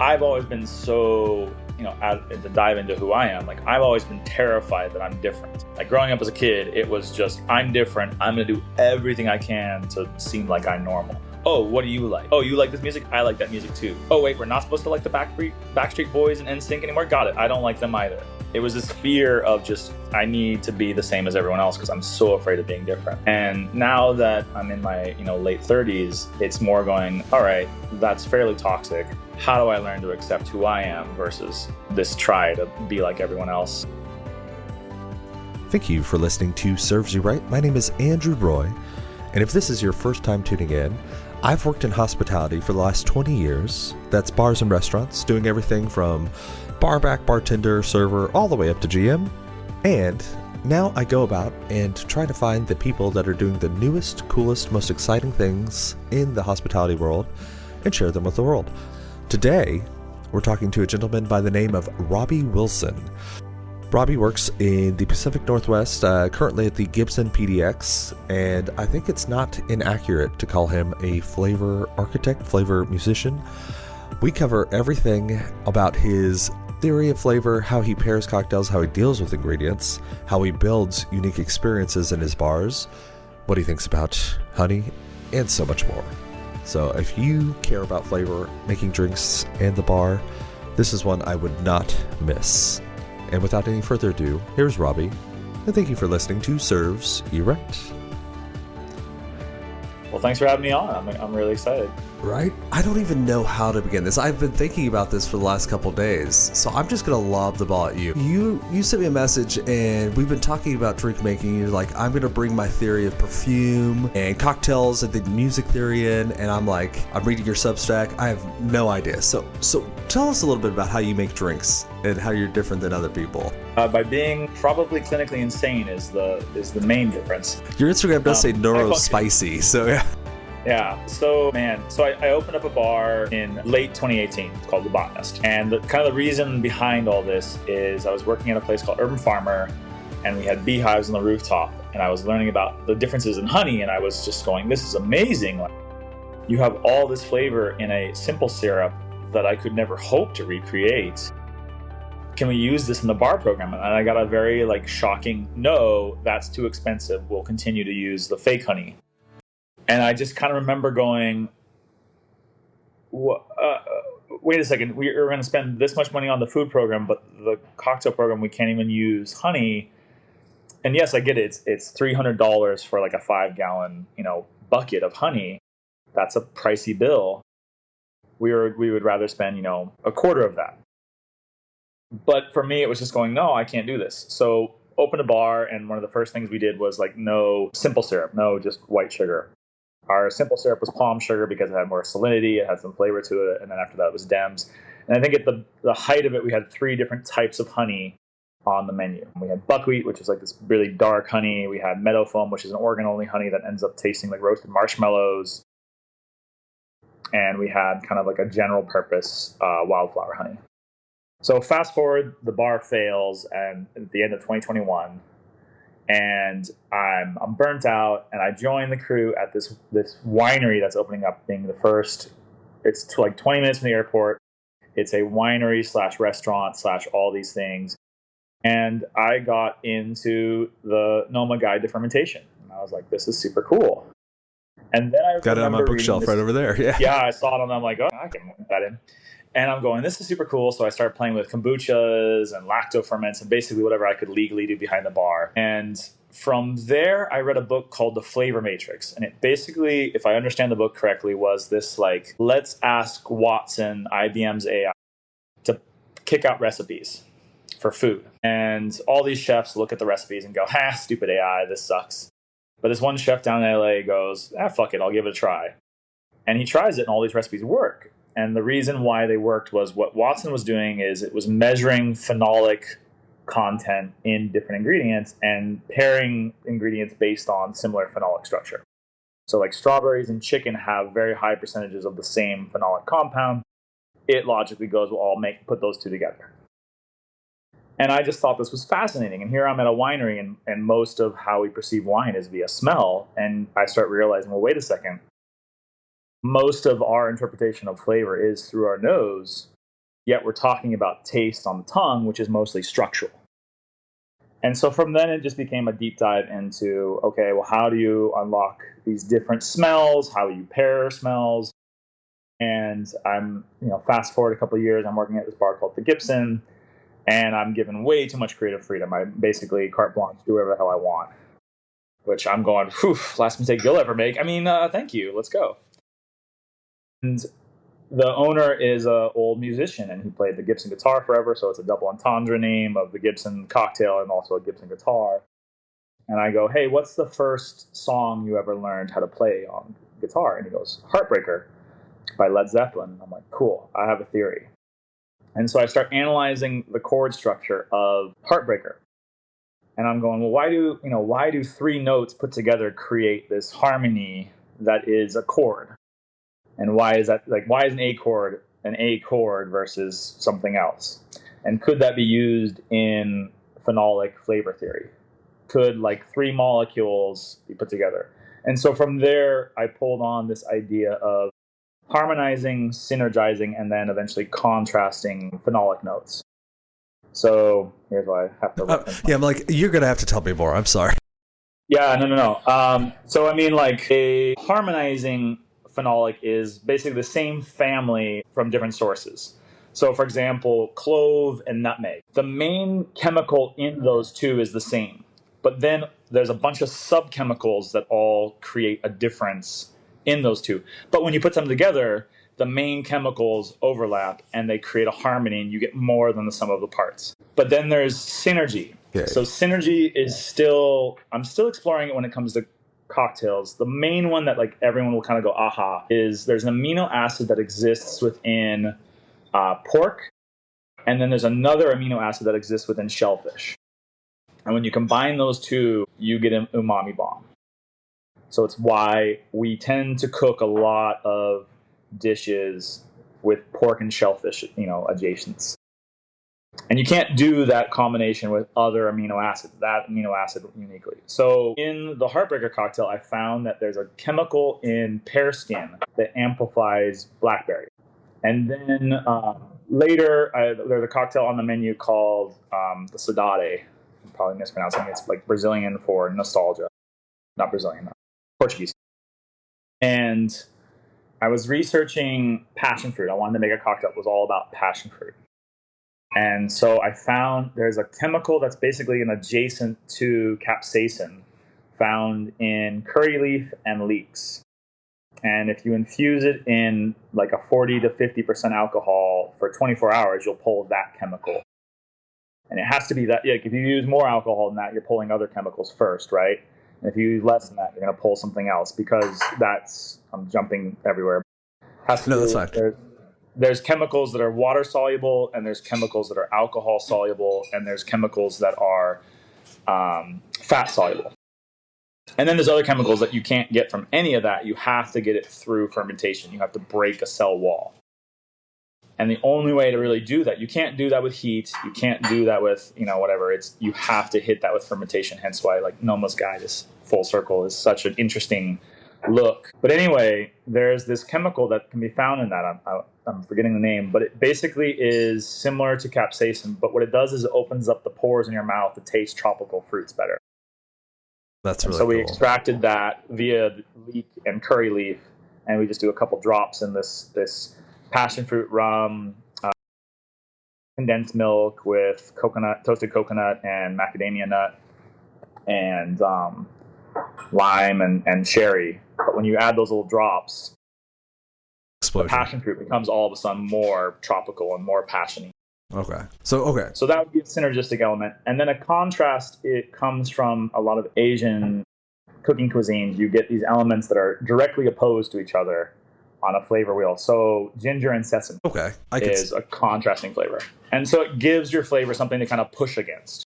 I've always been so, to dive into who I am, like I've always been terrified that I'm different. Like growing up as a kid, it was just, I'm different. I'm going to do everything I can to seem like I'm normal. Oh, what do you like? Oh, you like this music? I like that music too. Oh, wait, we're not supposed to like the Backstreet Boys and NSYNC anymore? Got it. I don't like them either. It was this fear of just, I need to be the same as everyone else because I'm so afraid of being different. And now that I'm in my, late 30s, it's more going, all right, that's fairly toxic. How do I learn to accept who I am versus this try to be like everyone else? Thank you for listening to Serves You Right. My name is Andrew Roy, and if this is your first time tuning in, I've worked in hospitality for the last 20 years. That's bars and restaurants, doing everything from barback, bartender, server, all the way up to GM. And now I go about and try to find the people that are doing the newest, coolest, most exciting things in the hospitality world and share them with the world. Today, we're talking to a gentleman by the name of Robbie Wilson. Robbie works in the Pacific Northwest, currently at the Gibson PDX, and I think it's not inaccurate to call him a flavor architect, flavor musician. We cover everything about his theory of flavor, how he pairs cocktails, how he deals with ingredients, how he builds unique experiences in his bars, what he thinks about honey, and so much more. So if you care about flavor, making drinks, and the bar, this is one I would not miss. And without any further ado, here's Robbie, and thank you for listening to Serves You Right. Well, thanks for having me on. I'm really excited. Right? I don't even know how to begin this. I've been thinking about this for the last couple days, so I'm just going to lob the ball at you. You sent me a message, and we've been talking about drink making. You're like, I'm going to bring my theory of perfume and cocktails and the music theory in, and I'm like, I'm reading your Substack. I have no idea. So tell us a little bit about how you make drinks and how you're different than other people. By being probably clinically insane is the main difference. Your Instagram does say Neuro-Spicy, so yeah. Yeah. So I opened up a bar in late 2018 called The Botanist. And the reason behind all this is I was working at a place called Urban Farmer, and we had beehives on the rooftop. And I was learning about the differences in honey, and I was just going, this is amazing. Like, you have all this flavor in a simple syrup that I could never hope to recreate. Can we use this in the bar program? And I got a very shocking, no, that's too expensive. We'll continue to use the fake honey. And I just kind of remember going, wait a second, we're going to spend this much money on the food program, but the cocktail program, we can't even use honey. And yes, I get it. It's $300 for like a 5-gallon, bucket of honey. That's a pricey bill. We would rather spend, a quarter of that. But for me, it was just going, no, I can't do this. So opened a bar, and one of the first things we did was no simple syrup, no just white sugar. Our simple syrup was palm sugar because it had more salinity, it had some flavor to it, and then after that it was Dems. And I think at the height of it, we had 3 different types of honey on the menu. We had buckwheat, which was like this really dark honey. We had meadow foam, which is an organ-only honey that ends up tasting like roasted marshmallows. And we had kind of like a general purpose wildflower honey. So fast forward, the bar fails, and at the end of 2021, and I'm burnt out, and I join the crew at this winery that's opening up, being the first. It's 20 minutes from the airport. It's a winery / restaurant / all these things. And I got into the Noma Guide to Fermentation. And I was like, this is super cool. And then I got it on my bookshelf right over there. Yeah, I saw it, and I'm like, oh, I can put that in. And I'm going, this is super cool. So I started playing with kombuchas and lacto ferments and basically whatever I could legally do behind the bar. And from there, I read a book called The Flavor Matrix. And it basically, if I understand the book correctly, was this let's ask Watson, IBM's AI, to kick out recipes for food. And all these chefs look at the recipes and go, stupid AI, this sucks. But this one chef down in LA goes, fuck it, I'll give it a try. And he tries it, and all these recipes work. And the reason why they worked was what Watson was doing is it was measuring phenolic content in different ingredients and pairing ingredients based on similar phenolic structure. So like strawberries and chicken have very high percentages of the same phenolic compound. It logically goes, well, I'll put those two together. And I just thought this was fascinating. And here I'm at a winery, and most of how we perceive wine is via smell. And I start realizing, well, wait a second. Most of our interpretation of flavor is through our nose, yet we're talking about taste on the tongue, which is mostly structural. And so from then it just became a deep dive into, okay, well, how do you unlock these different smells? How do you pair smells? And I'm, fast forward a couple of years, I'm working at this bar called the Gibson, and I'm given way too much creative freedom. I basically carte blanche, do whatever the hell I want, which I'm going, whew, last mistake you'll ever make. I mean, thank you, let's go. And the owner is an old musician, and he played the Gibson guitar forever, so it's a double entendre name of the Gibson cocktail and also a Gibson guitar. And I go, hey, what's the first song you ever learned how to play on guitar? And he goes, Heartbreaker by Led Zeppelin. And I'm like, cool, I have a theory. And so I start analyzing the chord structure of Heartbreaker. And I'm going, well, why do three notes put together create this harmony that is a chord? And why is that, why is an A chord versus something else? And could that be used in phenolic flavor theory? Could three molecules be put together? And so from there, I pulled on this idea of harmonizing, synergizing, and then eventually contrasting phenolic notes. So here's why I have to. I'm like, you're going to have to tell me more. I'm sorry. Yeah, no. So I mean, a harmonizing phenolic is basically the same family from different sources. So for example, clove and nutmeg. The main chemical in those two is the same. But then there's a bunch of subchemicals that all create a difference in those two. But when you put them together, the main chemicals overlap and they create a harmony, and you get more than the sum of the parts. But then there's synergy. Okay. So synergy is I'm still exploring it when it comes to cocktails. The main one that everyone will kind of go, aha, is there's an amino acid that exists within pork. And then there's another amino acid that exists within shellfish. And when you combine those two, you get an umami bomb. So it's why we tend to cook a lot of dishes with pork and shellfish, adjacents. And you can't do that combination with other amino acid uniquely. So in the Heartbreaker cocktail, I found that there's a chemical in pear skin that amplifies blackberry. And then later, there's a cocktail on the menu called the Saudade. I'm probably mispronouncing it. It's Brazilian for nostalgia. Not Brazilian, no. Portuguese. And I was researching passion fruit. I wanted to make a cocktail that was all about passion fruit. And so I found there's a chemical that's basically an adjacent to capsaicin found in curry leaf and leeks. And if you infuse it in a 40 to 50% alcohol for 24 hours, you'll pull that chemical. And it has to be that, if you use more alcohol than that, you're pulling other chemicals first, right? And if you use less than that, you're going to pull something else, because I'm jumping everywhere. That's fine. There's chemicals that are water soluble, and there's chemicals that are alcohol soluble, and there's chemicals that are fat soluble. And then there's other chemicals that you can't get from any of that. You have to get it through fermentation. You have to break a cell wall. And the only way to really do that, you can't do that with heat. You can't do that with, whatever. You have to hit that with fermentation. Hence why, Noma's Guide is full circle is such an interesting look. But anyway, there's this chemical that can be found in that. I'm forgetting the name, but it basically is similar to capsaicin. But what it does is it opens up the pores in your mouth to taste tropical fruits better. That's really cool. So we cool. extracted that via leek and curry leaf, and we just do a couple drops in this passion fruit rum, condensed milk with toasted coconut and macadamia nut, and lime and sherry. But when you add those little drops, the passion fruit becomes all of a sudden more tropical and more passiony. Okay. So that would be a synergistic element. And then a contrast, it comes from a lot of Asian cooking cuisines. You get these elements that are directly opposed to each other on a flavor wheel. So ginger and sesame is a contrasting flavor. And so it gives your flavor something to kind of push against.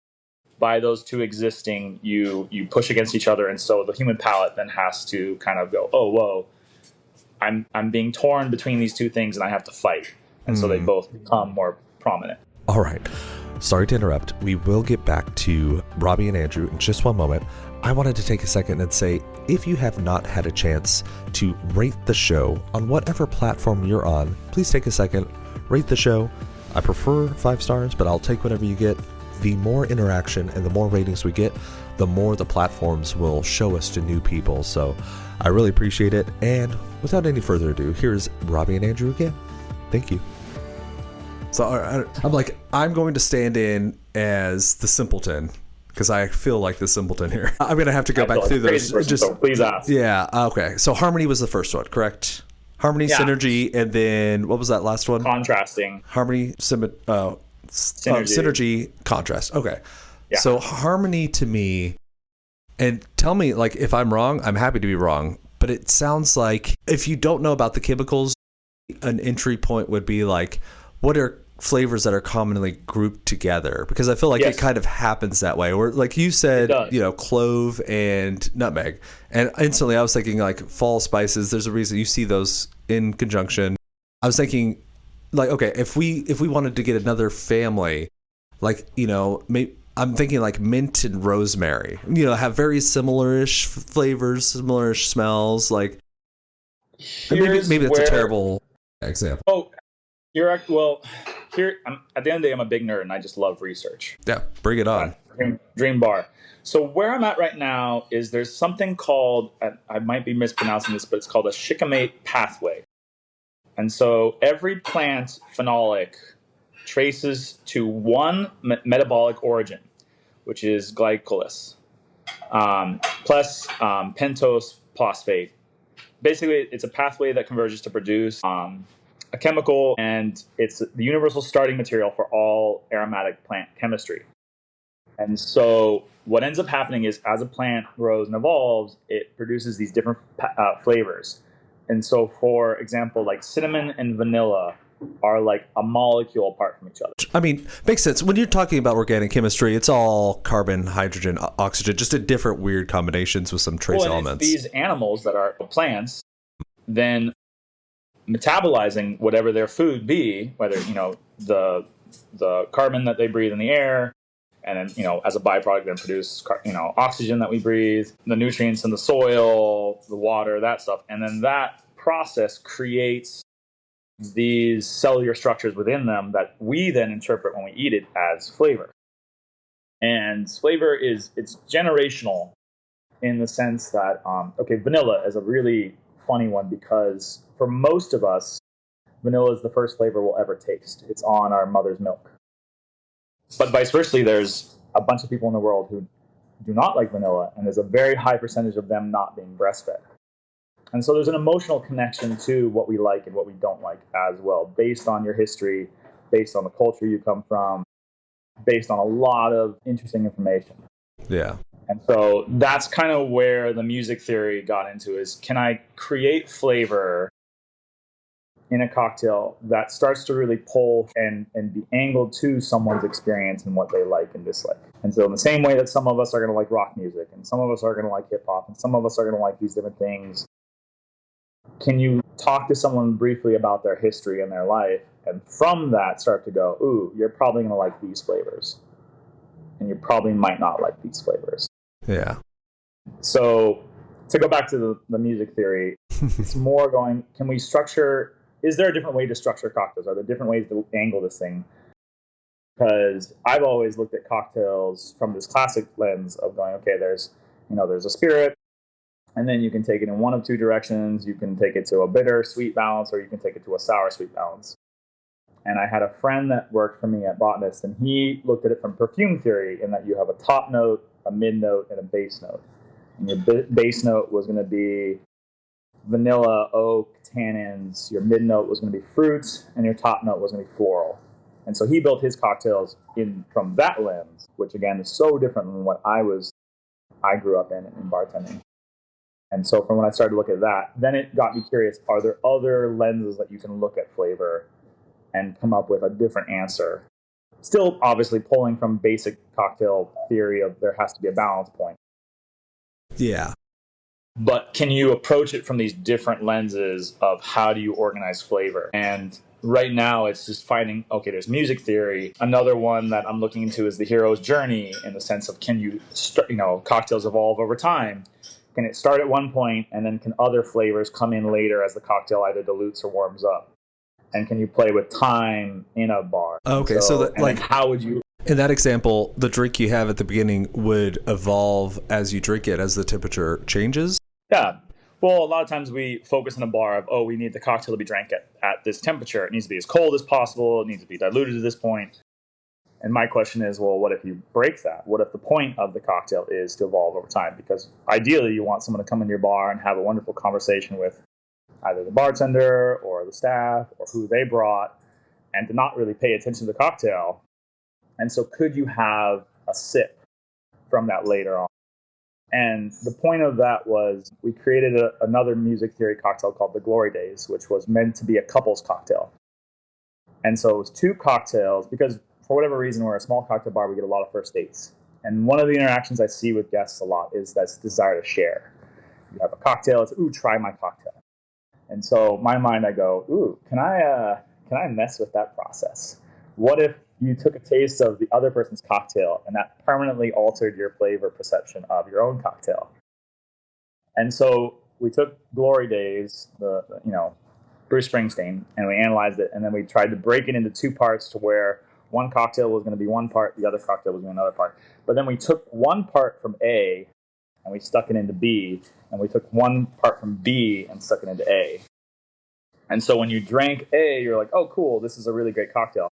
By those two existing, you push against each other. And so the human palate then has to kind of go, oh, whoa, I'm being torn between these two things and I have to fight. And so they both become more prominent. All right. Sorry to interrupt. We will get back to Robbie and Andrew in just one moment. I wanted to take a second and say, if you have not had a chance to rate the show on whatever platform you're on, please take a second, rate the show, I prefer 5 stars, but I'll take whatever you get. The more interaction and the more ratings we get, the more the platforms will show us to new people. So I really appreciate it. And without any further ado, here's Robbie and Andrew again. Thank you. So I'm going to stand in as the simpleton, because I feel like the simpleton here. I'm going to have to go back through those. So please ask. Yeah. Okay. So harmony was the first one, correct? Harmony, synergy, and then what was that last one? Contrasting. Harmony, synergy, contrast. Okay. Yeah. So harmony to me, and tell me like if I'm wrong, I'm happy to be wrong, but it sounds like if you don't know about the chemicals, an entry point would be like, what are flavors that are commonly grouped together? Because I feel like it kind of happens that way. Or like you said, clove and nutmeg. And instantly I was thinking like fall spices. There's a reason you see those in conjunction. I was thinking like, okay, if we wanted to get another family, like, maybe I'm thinking like mint and rosemary, have very similar-ish flavors, similar-ish smells. Like maybe that's a terrible example. Oh, here, at the end of the day, I'm a big nerd and I just love research. Yeah, bring it on. Dream bar. So where I'm at right now is there's something called, I might be mispronouncing this, but it's called a shikimate pathway. And so every plant phenolic traces to one metabolic origin, which is glycolysis, plus pentose phosphate. Basically, it's a pathway that converges to produce a chemical, and it's the universal starting material for all aromatic plant chemistry. And so what ends up happening is as a plant grows and evolves, it produces these different flavors. And so, for example, like cinnamon and vanilla are like a molecule apart from each other. I mean, makes sense. When you're talking about organic chemistry, it's all carbon, hydrogen, oxygen, just in different weird combinations with some trace elements. These animals that are plants, then metabolizing whatever their food be, whether, the carbon that they breathe in the air, and then, as a byproduct, then produce, oxygen that we breathe, the nutrients in the soil, the water, that stuff. And then that process creates these cellular structures within them that we then interpret when we eat it as flavor. And flavor it's generational in the sense that, vanilla is a really funny one because for most of us, vanilla is the first flavor we'll ever taste. It's on our mother's milk. But vice versa, there's a bunch of people in the world who do not like vanilla, and there's a very high percentage of them not being breastfed. And so there's an emotional connection to what we like and what we don't like as well, based on your history, based on the culture you come from, based on a lot of interesting information. Yeah. And so that's kind of where the music theory got into is, can I create flavor in a cocktail that starts to really pull and be angled to someone's experience and what they like and dislike. And so in the same way that some of us are going to like rock music and some of us are going to like hip hop and some of us are going to like these different things, can you talk to someone briefly about their history and their life, and from that start to go, ooh, you're probably going to like these flavors and you probably might not like these flavors. Yeah. So to go back to the music theory, it's more going, can we structure, is there a different way to structure cocktails? Are there different ways to angle this thing? Because I've always looked at cocktails from this classic lens of going, okay, there's a spirit, and then you can take it in one of two directions. You can take it to a bitter sweet balance, or you can take it to a sour sweet balance. And I had a friend that worked for me at Botanist, and he looked at it from perfume theory in that you have a top note, a mid note, and a base note. And your base note was going to be vanilla, oak, tannins. Your mid note was going to be fruits, and your top note was going to be floral. And so he built his cocktails from that lens, which again is so different than what I grew up in bartending. And so from when I started to look at that, then it got me curious, are there other lenses that you can look at flavor and come up with a different answer? Still obviously pulling from basic cocktail theory of there has to be a balance point. Yeah. But can you approach it from these different lenses of how do you organize flavor? And right now it's just finding, okay, there's music theory. Another one that I'm looking into is the hero's journey, in the sense of, can you cocktails evolve over time? Can it start at one point and then can other flavors come in later as the cocktail either dilutes or warms up? And can you play with time in a bar? Okay, so that, like, how would you... In that example, the drink you have at the beginning would evolve as you drink it, as the temperature changes? Yeah. Well, a lot of times we focus in a bar of, we need the cocktail to be drank at this temperature. It needs to be as cold as possible. It needs to be diluted to this point. And my question is, well, what if you break that? What if the point of the cocktail is to evolve over time? Because ideally, you want someone to come into your bar and have a wonderful conversation with either the bartender or the staff or who they brought, and to not really pay attention to the cocktail. And so could you have a sip from that later on? And the point of that was we created another music theory cocktail called the Glory Days, which was meant to be a couple's cocktail. And so it was 2 cocktails, because for whatever reason, we're a small cocktail bar, we get a lot of first dates. And one of the interactions I see with guests a lot is that desire to share. You have a cocktail, it's, try my cocktail. And so in my mind, I go, can I mess with that process? What if you took a taste of the other person's cocktail and that permanently altered your flavor perception of your own cocktail? And so we took Glory Days, Bruce Springsteen, and we analyzed it, and then we tried to break it into 2 parts to where one cocktail was going to be one part, the other cocktail was going to be another part. But then we took one part from A and we stuck it into B, and we took one part from B and stuck it into A. And so when you drank A, you're like, oh, cool, this is a really great cocktail.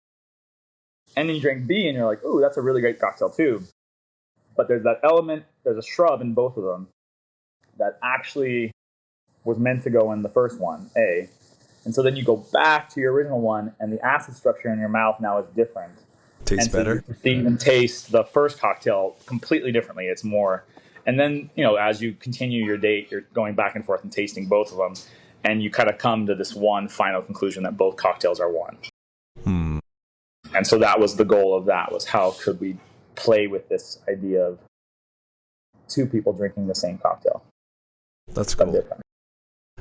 And then you drink B, and you're like, ooh, that's a really great cocktail too. But there's that element, there's a shrub in both of them that actually was meant to go in the first one, A. And so then you go back to your original one, and the acid structure in your mouth now is different. Tastes better. You perceive and taste the first cocktail completely differently. It's more... And then, as you continue your date, you're going back and forth and tasting both of them, and you kind of come to this one final conclusion that both cocktails are one. And so that was the goal of that, was how could we play with this idea of 2 people drinking the same cocktail. That's cool.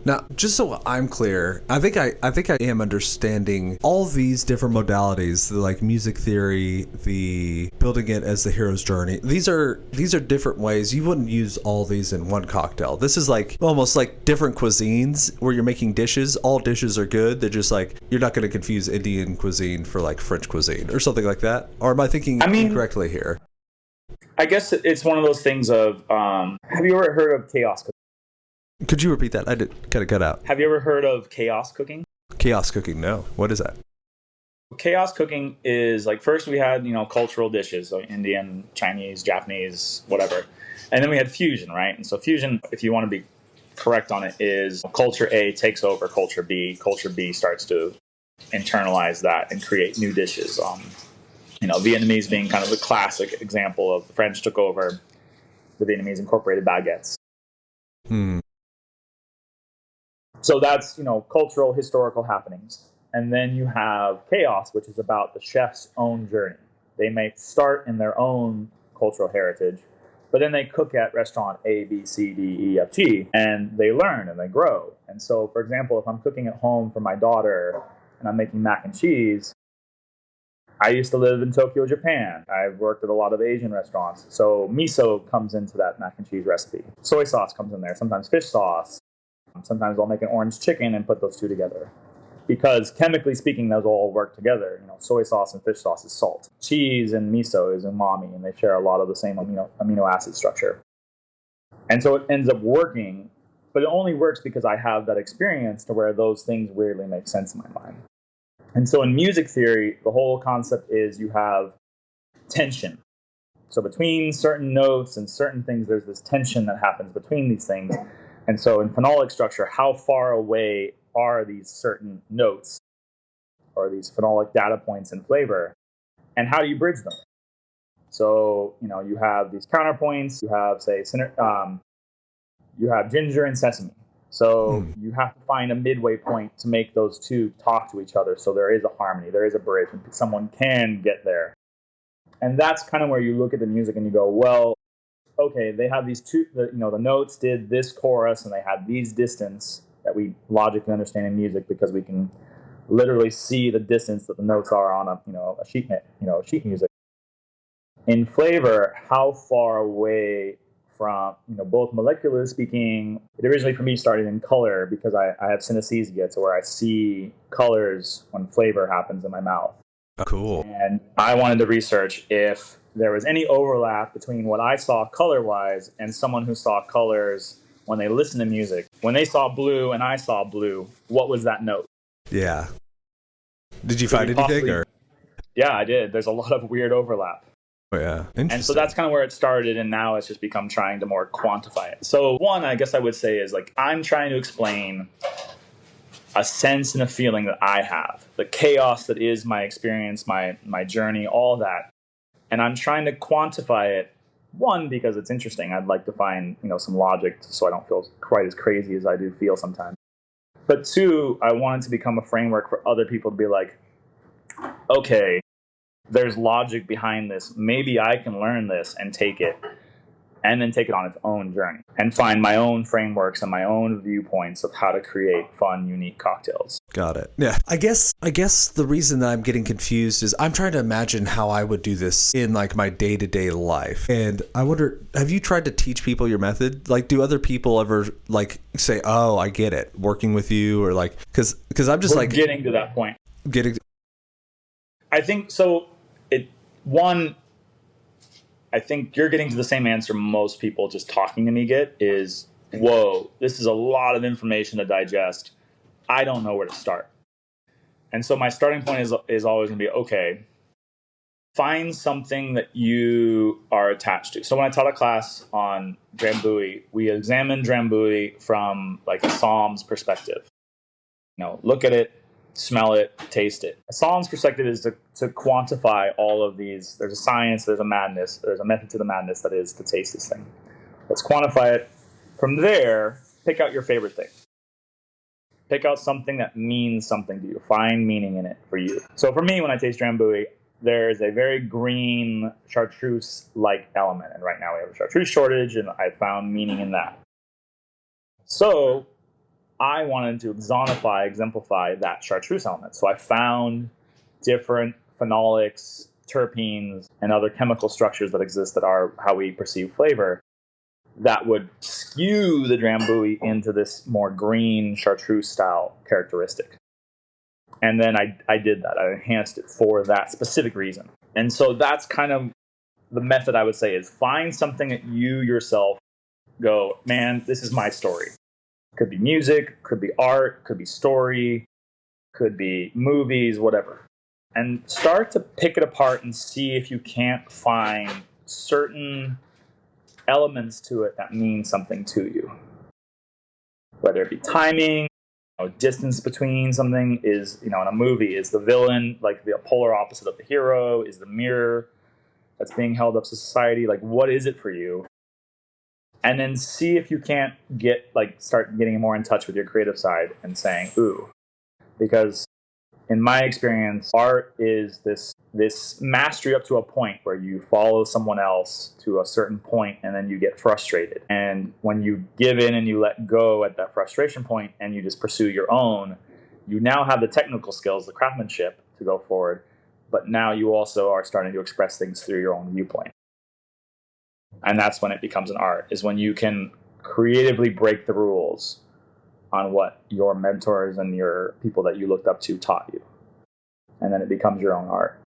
Now, just so I'm clear, I think I am understanding all these different modalities, like music theory, the building it as the hero's journey. These are different ways. You wouldn't use all these in one cocktail. This is like almost like different cuisines where you're making dishes. All dishes are good. They're just like, you're not going to confuse Indian cuisine for like French cuisine or something like that. Or am I thinking incorrectly here? I guess it's one of those things of, have you ever heard of chaos cooking? Could you repeat that? I did kind of cut out. Have you ever heard of chaos cooking? Chaos cooking, no. What is that? Chaos cooking is like, first we had, cultural dishes, so Indian, Chinese, Japanese, whatever. And then we had fusion, right? And so fusion, if you want to be correct on it, is culture A takes over culture B. Culture B starts to internalize that and create new dishes. Vietnamese being kind of the classic example of the French took over, the Vietnamese incorporated baguettes. So that's, cultural, historical happenings. And then you have chaos, which is about the chef's own journey. They may start in their own cultural heritage, but then they cook at restaurant A, B, C, D, E, F, G, and they learn and they grow. And so, for example, if I'm cooking at home for my daughter and I'm making mac and cheese, I used to live in Tokyo, Japan. I've worked at a lot of Asian restaurants. So miso comes into that mac and cheese recipe. Soy sauce comes in there, sometimes fish sauce. Sometimes I'll make an orange chicken and put those 2 together. Because chemically speaking, those all work together. Soy sauce and fish sauce is salt. Cheese and miso is umami, and they share a lot of the same amino acid structure. And so it ends up working, but it only works because I have that experience to where those things weirdly make sense in my mind. And so in music theory, the whole concept is you have tension. So between certain notes and certain things, there's this tension that happens between these things. And so in phenolic structure, how far away are these certain notes or these phenolic data points in flavor, and how do you bridge them? So, you have these counterpoints, you have, say, you have ginger and sesame. So you have to find a midway point to make those 2 talk to each other. So there is a harmony, there is a bridge, and someone can get there. And that's kind of where you look at the music and you go, well, okay, they have these 2, the notes did this chorus and they had these distance that we logically understand in music because we can literally see the distance that the notes are on a sheet music. In flavor, how far away from, both molecularly speaking. It originally for me started in color because I have synesthesia, to where I see colors when flavor happens in my mouth. Cool. And I wanted to research if there was any overlap between what I saw color-wise and someone who saw colors when they listen to music. When they saw blue and I saw blue, what was that note? Yeah. Did you find anything? Or? Yeah, I did. There's a lot of weird overlap. Oh, yeah. Interesting. And so that's kind of where it started, and now it's just become trying to more quantify it. So one, I guess I would say, is like I'm trying to explain a sense and a feeling that I have, the chaos that is my experience, my journey, all that. And I'm trying to quantify it, one, because it's interesting. I'd like to find, some logic so I don't feel quite as crazy as I do feel sometimes. But two, I want it to become a framework for other people to be like, okay, there's logic behind this. Maybe I can learn this and take it, and then take it on its own journey and find my own frameworks and my own viewpoints of how to create fun, unique cocktails. Got it. Yeah. I guess the reason that I'm getting confused is I'm trying to imagine how I would do this in like my day-to-day life. And I wonder, have you tried to teach people your method? Like, do other people ever like say, "Oh, I get it," working with you, or like, cause I'm just like getting to that point. I think so. I think you're getting to the same answer most people just talking to me get is, whoa, this is a lot of information to digest. I don't know where to start. And so my starting point is always going to be, okay, find something that you are attached to. So when I taught a class on Drambuie, we examined Drambuie from like a Psalms perspective. Look at it, smell it, taste it. A Psalms perspective is to quantify all of these. There's a science, there's a madness, there's a method to the madness that is to taste this thing. Let's quantify it. From there, pick out your favorite thing. Pick out something that means something to you. Find meaning in it for you. So for me, when I taste Drambuie, there's a very green chartreuse-like element. And right now we have a chartreuse shortage, and I found meaning in that. So I wanted to exemplify that chartreuse element. So I found different phenolics, terpenes, and other chemical structures that exist that are how we perceive flavor that would skew the Drambuie into this more green chartreuse style characteristic. And then I did that. I enhanced it for that specific reason. And so that's kind of the method I would say is find something that you yourself go, man, this is my story. Could be music, could be art, could be story, could be movies, whatever. And start to pick it apart and see if you can't find certain elements to it that mean something to you. Whether it be timing, distance between something is, in a movie, is the villain like the polar opposite of the hero? Is the mirror that's being held up to society? Like, what is it for you? And then see if you can't start getting more in touch with your creative side and saying, ooh, because in my experience, art is this mastery up to a point where you follow someone else to a certain point and then you get frustrated. And when you give in and you let go at that frustration point and you just pursue your own, you now have the technical skills, the craftsmanship to go forward. But now you also are starting to express things through your own viewpoint. And that's when it becomes an art, is when you can creatively break the rules on what your mentors and your people that you looked up to taught you. And then it becomes your own art.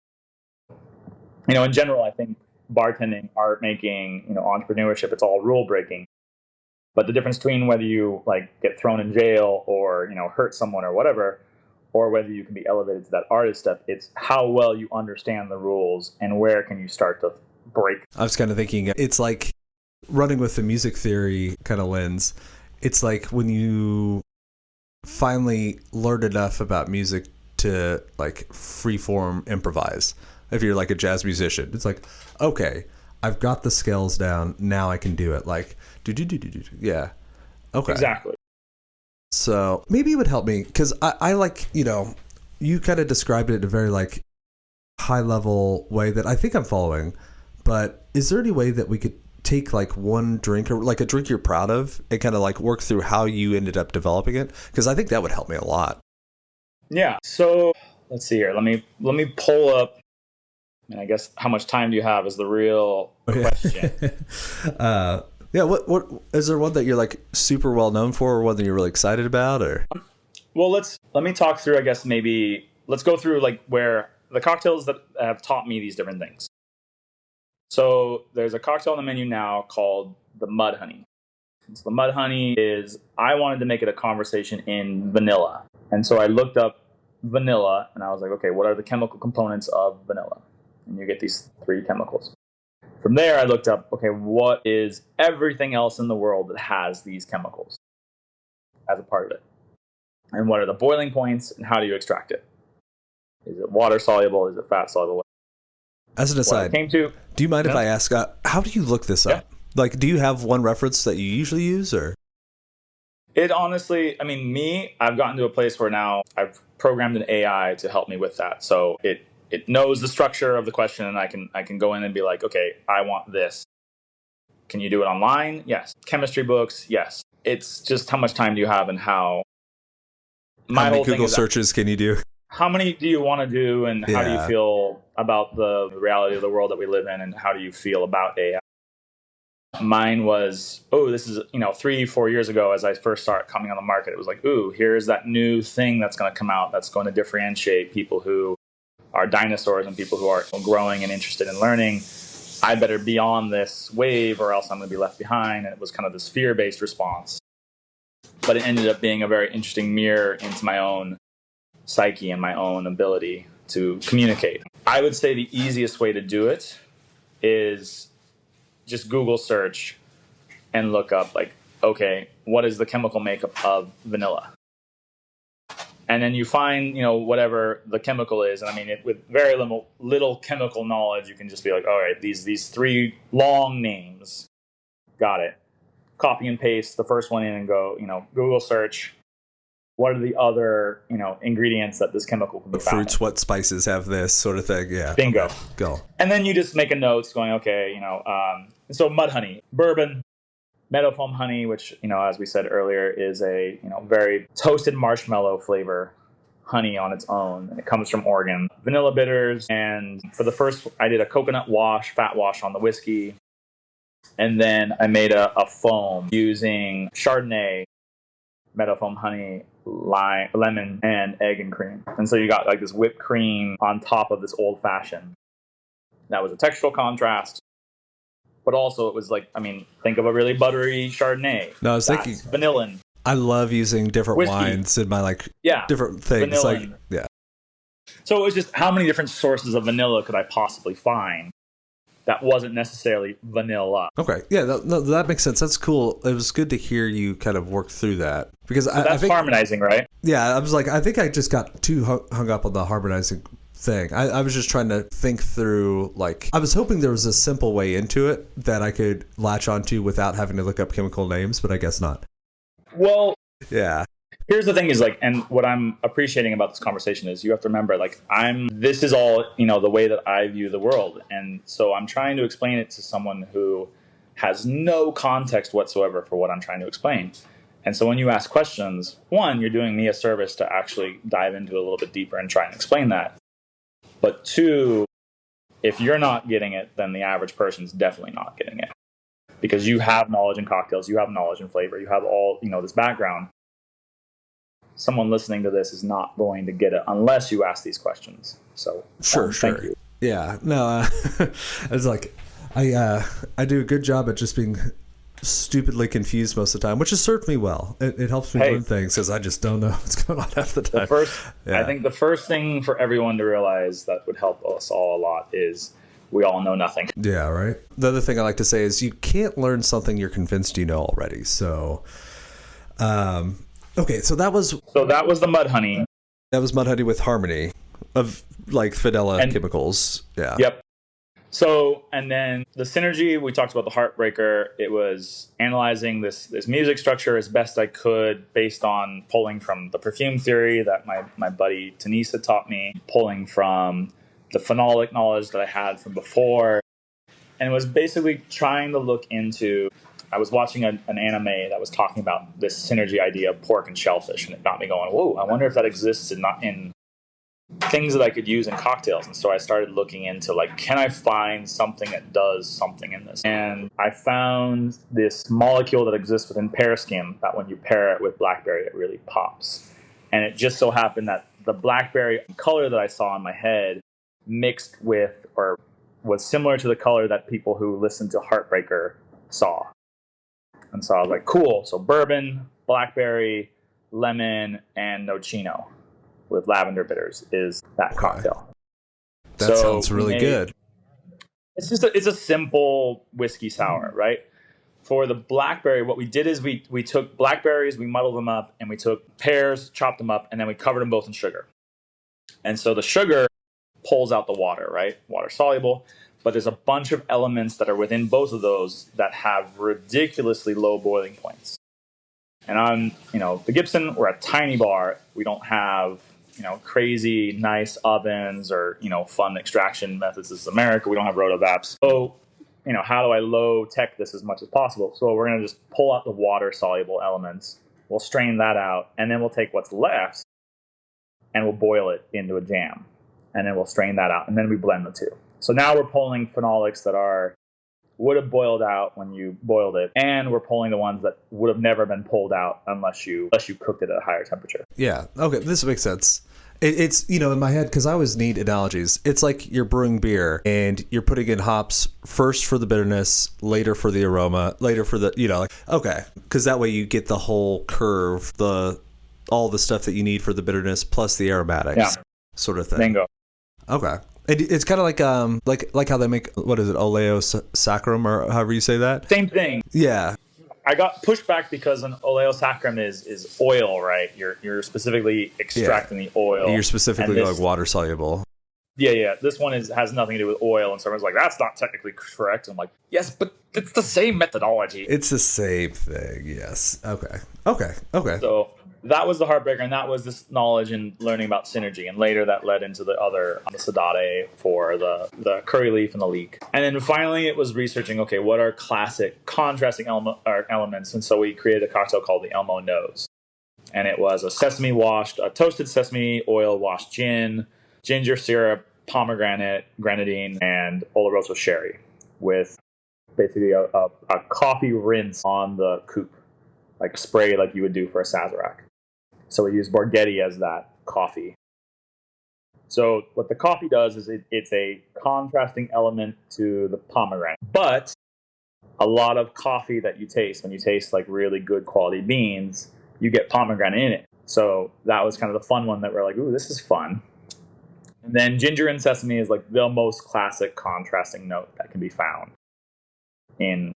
In general, I think bartending, art making, entrepreneurship, it's all rule breaking. But the difference between whether you get thrown in jail or, hurt someone or whatever, or whether you can be elevated to that artist step, it's how well you understand the rules and where can you start to break. I was kind of thinking it's like running with the music theory kind of lens. It's like when you finally learn enough about music to freeform improvise. If you're like a jazz musician, it's like, okay, I've got the scales down. Now I can do it. Yeah. Okay. Exactly. So maybe it would help me because I you kind of described it in a very high level way that I think I'm following. But is there any way that we could take one drink or a drink you're proud of and kind of work through how you ended up developing it? Because I think that would help me a lot. Yeah. So let's see here. Let me pull up. And I guess how much time do you have is the real question. Yeah. What is there one that you're like super well known for, or one that you're really excited about, or? Well, let me talk through, I guess, maybe let's go through like where the cocktails that have taught me these different things. So there's a cocktail on the menu now called the Mud Honey. So the Mud Honey is, I wanted to make it a conversation in vanilla. And so I looked up vanilla and I was like, okay, what are the chemical components of vanilla? And you get these 3 chemicals. From there, I looked up, okay, what is everything else in the world that has these chemicals as a part of it? And what are the boiling points and how do you extract it? Is it water soluble? Is it fat soluble? As an aside, do you mind if I ask, how do you look this up? Like, do you have one reference that you usually use, or? It honestly, I mean, I've gotten to a place where now I've programmed an AI to help me with that. So it knows the structure of the question, and I can go in and be like, okay, I want this. Can you do it online? Yes. Chemistry books? Yes. It's just how much time do you have and how. How many Google searches can you do? How many do you want to do, and how do you feel about the reality of the world that we live in, and how do you feel about AI? Mine was, this is, 3-4 years ago as I first started coming on the market. It was like, here's that new thing that's going to come out that's going to differentiate people who are dinosaurs and people who are growing and interested in learning. I better be on this wave or else I'm going to be left behind. And it was kind of this fear-based response. But it ended up being a very interesting mirror into my own psyche and my own ability to communicate. I would say the easiest way to do it is just Google search and look up like, okay, what is the chemical makeup of vanilla? And then you find, whatever the chemical is. And I mean, with very little chemical knowledge, you can just be like, all right, these 3 long names. Got it. Copy and paste the first one in and go, Google search. What are the other, ingredients that this chemical can be found fruits, in? what spices have this sort of thing? Yeah. Bingo. Okay. Go. And then you just make a note going, okay, so mud honey, bourbon, meadow foam honey, which, as we said earlier, is a, very toasted marshmallow flavor honey on its own. And it comes from Oregon. Vanilla bitters. And for the first, I did a coconut wash, fat wash on the whiskey. And then I made a foam using Chardonnay, meadow foam honey, lime, lemon, and egg and cream. And so you got like this whipped cream on top of this old fashioned. That was a textural contrast. But also it was like, think of a really buttery Chardonnay. No, I was thinking vanillin. I love using different whiskey. Wines in my different things. Vanillin. So it was just how many different sources of vanilla could I possibly find that wasn't necessarily vanilla. Okay. Yeah, that makes sense. That's cool. It was good to hear you kind of work through that. Because I think harmonizing, right? Yeah, I was like, I think I just got too hung up on the harmonizing thing. I was just trying to think through, I was hoping there was a simple way into it that I could latch onto without having to look up chemical names, but I guess not. Well, yeah. Here's the thing is and what I'm appreciating about this conversation is you have to remember, this is all, the way that I view the world. And so I'm trying to explain it to someone who has no context whatsoever for what I'm trying to explain. And so when you ask questions, 1, you're doing me a service to actually dive into it a little bit deeper and try and explain that. But 2, if you're not getting it, then the average person's definitely not getting it. Because you have knowledge in cocktails, you have knowledge in flavor, you have all, this background. Someone listening to this is not going to get it unless you ask these questions. So sure. Thank you. Yeah, no, it's like I do a good job at just being stupidly confused most of the time, which has served me well. It helps me learn things because I just don't know what's going on half the time. I think the first thing for everyone to realize that would help us all a lot is we all know nothing. Yeah, right. The other thing I like to say is you can't learn something you're convinced you know already. So, okay, so that was the mud honey. That was mud honey with harmony of vanilla and chemicals. Yeah. Yep. So, and then the synergy, we talked about the heartbreaker. It was analyzing this music structure as best I could based on pulling from the perfume theory that my buddy Denise had taught me, pulling from the phenolic knowledge that I had from before. And it was basically trying to look into, I was watching an anime that was talking about this synergy idea of pork and shellfish, and it got me going, whoa, I wonder if that exists in things that I could use in cocktails. And so I started looking into like, can I find something that does something in this? And I found this molecule that exists within pear skim that when you pair it with blackberry, it really pops. And it just so happened that the blackberry color that I saw in my head mixed with or was similar to the color that people who listened to Heartbreaker saw. And so I was like, cool. So bourbon, blackberry, lemon, and nocino with lavender bitters is that cocktail. That sounds really good. It's a simple whiskey sour, right? For the blackberry, what we did is we took blackberries, we muddled them up, and we took pears, chopped them up, and then we covered them both in sugar. And so the sugar pulls out the water, right? Water soluble. But there's a bunch of elements that are within both of those that have ridiculously low boiling points. And on, the Gibson, we're a tiny bar. We don't have, crazy nice ovens or, fun extraction methods. This is America. We don't have rotovapes. So, how do I low tech this as much as possible? So we're going to just pull out the water soluble elements. We'll strain that out. And then we'll take what's left and we'll boil it into a jam. And then we'll strain that out. And then we blend the two. So now we're pulling phenolics that would have boiled out when you boiled it, and we're pulling the ones that would have never been pulled out unless you cooked it at a higher temperature. Yeah. Okay. This makes sense. It's, in my head, because I always need analogies. It's like you're brewing beer and you're putting in hops first for the bitterness, later for the aroma, later for the, okay. Because that way you get the whole curve, all the stuff that you need for the bitterness plus the aromatics sort of thing. Bingo. Okay. It's kind of like how they make, what is it, oleo saccharum or however you say that? Same thing. Yeah. I got pushed back because an oleo saccharum is oil, right? You're specifically extracting the oil. You're specifically going water soluble. Yeah. This one has nothing to do with oil, and someone's like, that's not technically correct. I'm like, yes, but it's the same methodology. It's the same thing, yes. Okay. So that was the Heartbreaker, and that was this knowledge and learning about synergy. And later that led into the Sadate for the curry leaf and the leek. And then finally it was researching, okay, what are classic contrasting elements? And so we created a cocktail called the Elmo Nose. And it was a toasted sesame oil washed gin, ginger syrup, pomegranate, grenadine, and Oloroso sherry with basically a coffee rinse on the coupe, like a spray like you would do for a Sazerac. So we use Borghetti as that coffee. So what the coffee does is it's a contrasting element to the pomegranate. But a lot of coffee that you taste, when you taste like really good quality beans, you get pomegranate in it. So that was kind of the fun one that we're like, ooh, this is fun. And then ginger and sesame is like the most classic contrasting note that can be found in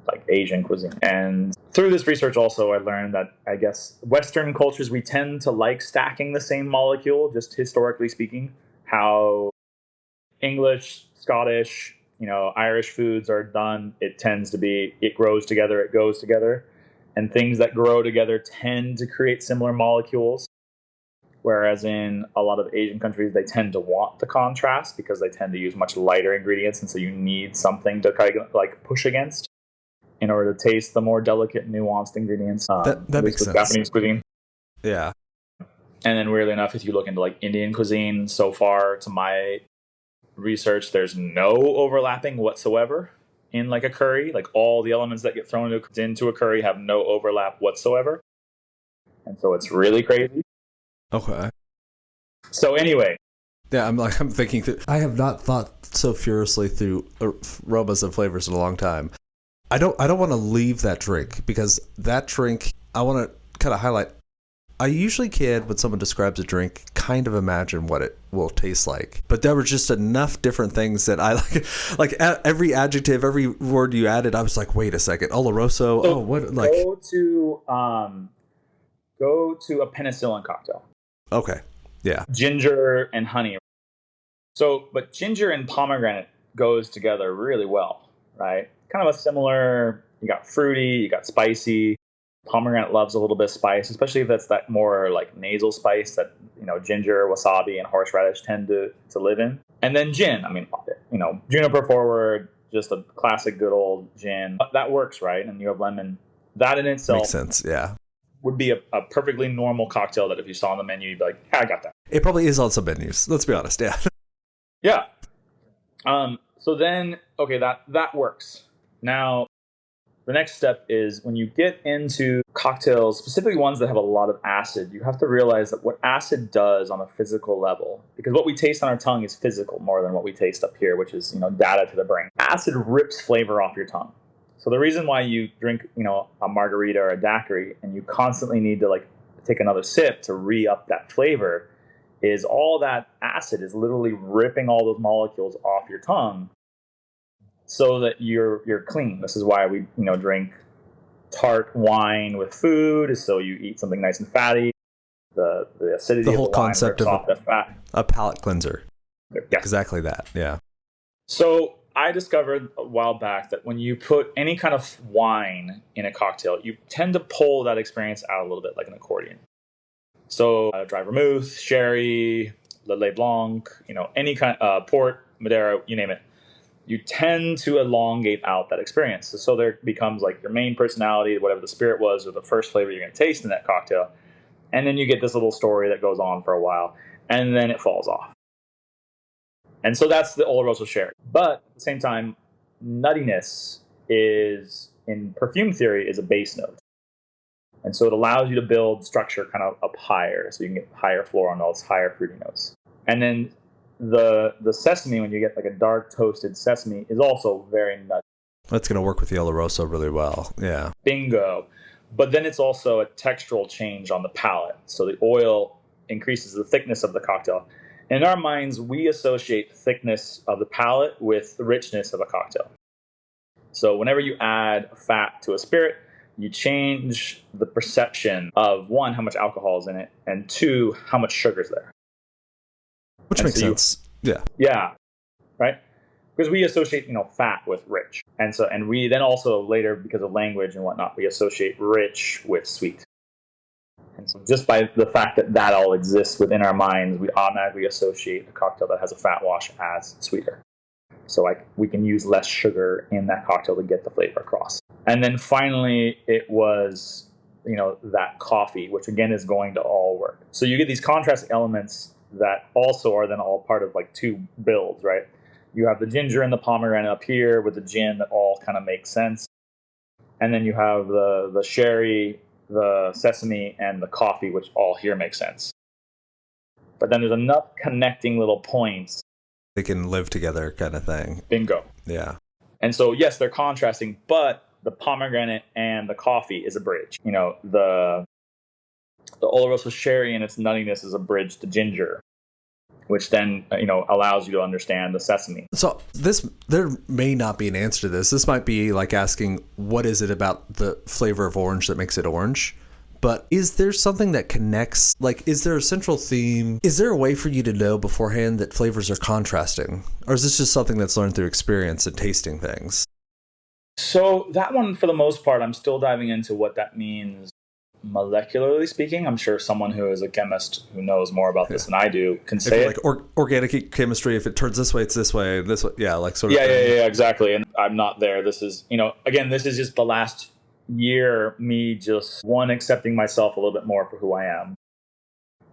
like Asian cuisine. And through this research also, I learned that I guess Western cultures, we tend to like stacking the same molecule, just historically speaking. How English, Scottish, Irish foods are done, it tends to be, it grows together, it goes together. And things that grow together tend to create similar molecules. Whereas in a lot of Asian countries, they tend to want the contrast because they tend to use much lighter ingredients. And so you need something to kind of like push against in order to taste the more delicate, nuanced ingredients. That makes sense. Japanese cuisine. Yeah. And then weirdly enough, if you look into like Indian cuisine, so far to my research, there's no overlapping whatsoever in like a curry. Like all the elements that get thrown into a curry have no overlap whatsoever. And so it's really crazy. Okay. So anyway. Yeah, I'm thinking through. I have not thought so furiously through aromas and flavors in a long time. I don't want to leave that drink because that drink, I want to kind of highlight. I usually can, when someone describes a drink, kind of imagine what it will taste like. But there were just enough different things that I like every adjective, every word you added, I was like, wait a second, Oloroso. So go to a penicillin cocktail. Okay. Yeah. Ginger and honey. But ginger and pomegranate goes together really well, right? Kind of a similar, you got fruity, you got spicy. Pomegranate loves a little bit of spice, especially if that's that more like nasal spice that, ginger, wasabi, and horseradish tend to live in. And then gin. I mean, juniper forward, just a classic good old gin. That works, right? And you have lemon. That in itself makes sense, yeah. Would be a perfectly normal cocktail that if you saw on the menu, you'd be like, yeah, I got that. It probably is on some menus. Let's be honest. Yeah. Yeah. So then, okay, that works. Now, the next step is when you get into cocktails, specifically ones that have a lot of acid, you have to realize that what acid does on a physical level, because what we taste on our tongue is physical more than what we taste up here, which is, data to the brain. Acid rips flavor off your tongue. So the reason why you drink, a margarita or a daiquiri and you constantly need to take another sip to re-up that flavor is all that acid is literally ripping all those molecules off your tongue so that you're clean. This is why we drink tart wine with food, is so you eat something nice and fatty. The acidity the whole of the wine concept rips of off the fat. A palate cleanser. Yeah. Exactly that. Yeah. So I discovered a while back that when you put any kind of wine in a cocktail, you tend to pull that experience out a little bit like an accordion. So dry vermouth, sherry, Led Blanc, any kind of port, Madeira, you name it. You tend to elongate out that experience. So there becomes your main personality, whatever the spirit was, or the first flavor you're going to taste in that cocktail. And then you get this little story that goes on for a while, and then it falls off. And so that's the Oloroso sherry. But at the same time, nuttiness is, in perfume theory, is a base note. And so it allows you to build structure kind of up higher, so you can get higher floral notes, higher fruity notes. And then the sesame, when you get a dark toasted sesame, is also very nutty. That's going to work with the Oloroso really well. Yeah. Bingo. But then it's also a textural change on the palate. So the oil increases the thickness of the cocktail. In our minds, we associate thickness of the palate with the richness of a cocktail. So whenever you add fat to a spirit, you change the perception of, one, how much alcohol is in it, and two, how much sugar is there. Which makes sense. Yeah. Yeah. Right? Because we associate, fat with rich. And we then also later, because of language and whatnot, we associate rich with sweet. And so just by the fact that all exists within our minds, we automatically associate a cocktail that has a fat wash as sweeter. So we can use less sugar in that cocktail to get the flavor across. And then finally, it was, that coffee, which again is going to all work. So you get these contrast elements that also are then all part of two builds, right? You have the ginger and the pomegranate up here with the gin that all kind of make sense. And then you have the sherry, the sesame, and the coffee, which all here make sense. But then there's enough connecting little points. They can live together kind of thing. Bingo. Yeah. And so, yes, they're contrasting, but the pomegranate and the coffee is a bridge. The Oloroso sherry and its nuttiness is a bridge to ginger, which then, allows you to understand the sesame. So there may not be an answer to this. This might be like asking, what is it about the flavor of orange that makes it orange? But is there something that connects? Is there a central theme? Is there a way for you to know beforehand that flavors are contrasting? Or is this just something that's learned through experience and tasting things? So that one, for the most part, I'm still diving into what that means molecularly speaking. I'm sure someone who is a chemist who knows more about this than I do can say it. Organic chemistry, if it turns this way, it's this way. This way, yeah, sort of. Yeah, exactly. And I'm not there. This is, again, this is just the last year, me just, one, accepting myself a little bit more for who I am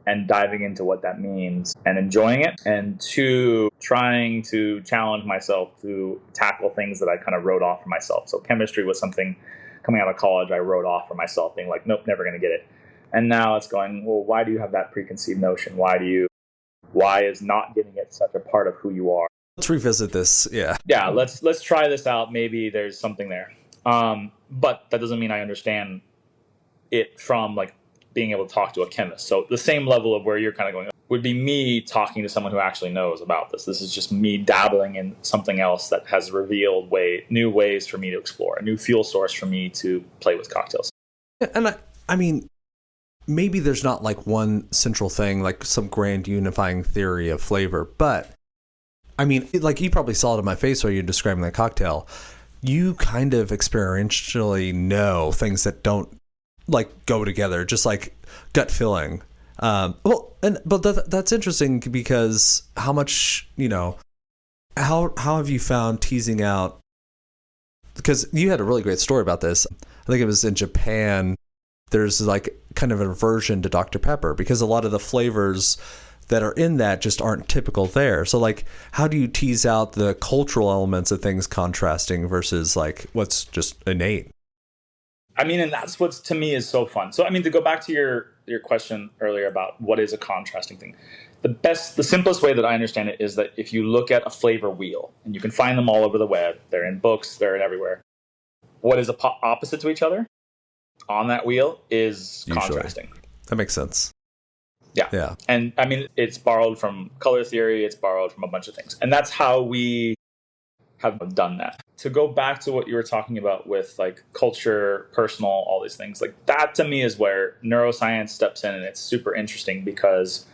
and diving into what that means and enjoying it, and two, trying to challenge myself to tackle things that I kind of wrote off for myself. So chemistry was something coming out of college I wrote off for myself, being like, nope, never going to get it. And now it's going, well, why do you have that preconceived notion? Why is not getting it such a part of who you are? Let's revisit this. Yeah. Yeah. Let's try this out. Maybe there's something there. But that doesn't mean I understand it from being able to talk to a chemist. So the same level of where you're kind of going would be me talking to someone who actually knows about this. This is just me dabbling in something else that has revealed new ways for me to explore, a new fuel source for me to play with cocktails. And I mean, maybe there's not one central thing, some grand unifying theory of flavor, but I mean, you probably saw it in my face while you're describing that cocktail. You kind of experientially know things that don't go together, just gut feeling. But that's interesting because how much, how have you found teasing out, because you had a really great story about this. I think it was in Japan. There's kind of an aversion to Dr. Pepper because a lot of the flavors that are in that just aren't typical there. So like, how do you tease out the cultural elements of things contrasting versus like what's just innate? I mean, and that's what to me is so fun. So, I mean, to go back to your question earlier about what is a contrasting thing, the simplest way that I understand it is that if you look at a flavor wheel, and you can find them all over the web, they're in books, they're in everywhere. What is opposite to each other on that wheel is Usually. Contrasting. That makes sense. Yeah. And I mean, it's borrowed from color theory, it's borrowed from a bunch of things. And that's how we have done that. To go back to what you were talking about with like culture, personal, all these things, like that to me is where neuroscience steps in, and it's super interesting because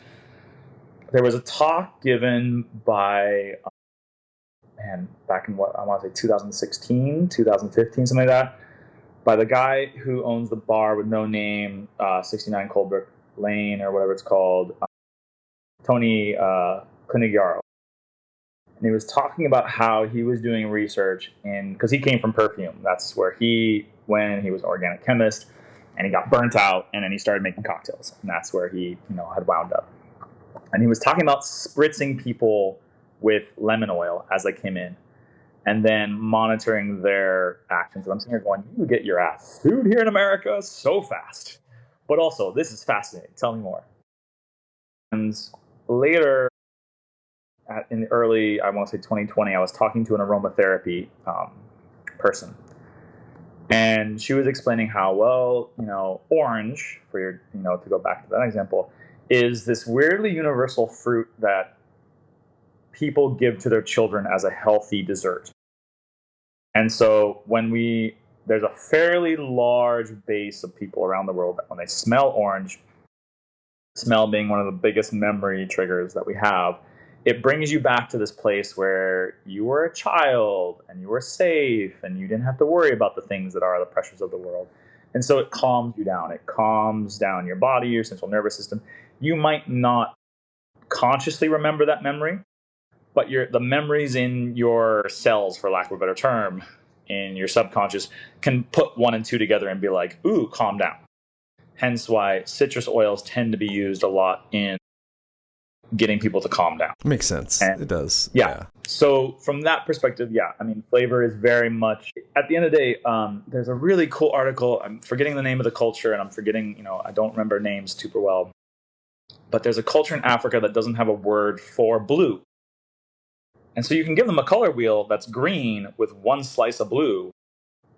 there was a talk given by, back in what I want to say 2016, 2015, something like that, by the guy who owns the bar with no name, 69 Colebrook Lane or whatever it's called, Tony Conigliaro. And he was talking about how he was doing research because he came from perfume. That's where he went. He was an organic chemist, and he got burnt out, and then he started making cocktails. And that's where he, had wound up. And he was talking about spritzing people with lemon oil as they came in, and then monitoring their actions. And I'm sitting here going, you get your ass sued here in America so fast. But also, this is fascinating. Tell me more. And later, in the early, I want to say 2020, I was talking to an aromatherapy person. And she was explaining how, orange, for your, to go back to that example, is this weirdly universal fruit that people give to their children as a healthy dessert. And so there's a fairly large base of people around the world that when they smell orange, smell being one of the biggest memory triggers that we have, it brings you back to this place where you were a child and you were safe and you didn't have to worry about the things that are the pressures of the world. And so it calms you down. It calms down your body, your central nervous system. You might not consciously remember that memory, but the memories in your cells, for lack of a better term, in your subconscious, can put 1 and 2 together and be like, ooh, calm down. Hence why citrus oils tend to be used a lot in getting people to calm down. Makes sense. It does. Yeah. So from that perspective, I mean, flavor is very much, at the end of the day, there's a really cool article. I'm forgetting the name of the culture, and I'm forgetting, I don't remember names super well. But there's a culture in Africa that doesn't have a word for blue. And so you can give them a color wheel that's green with one slice of blue,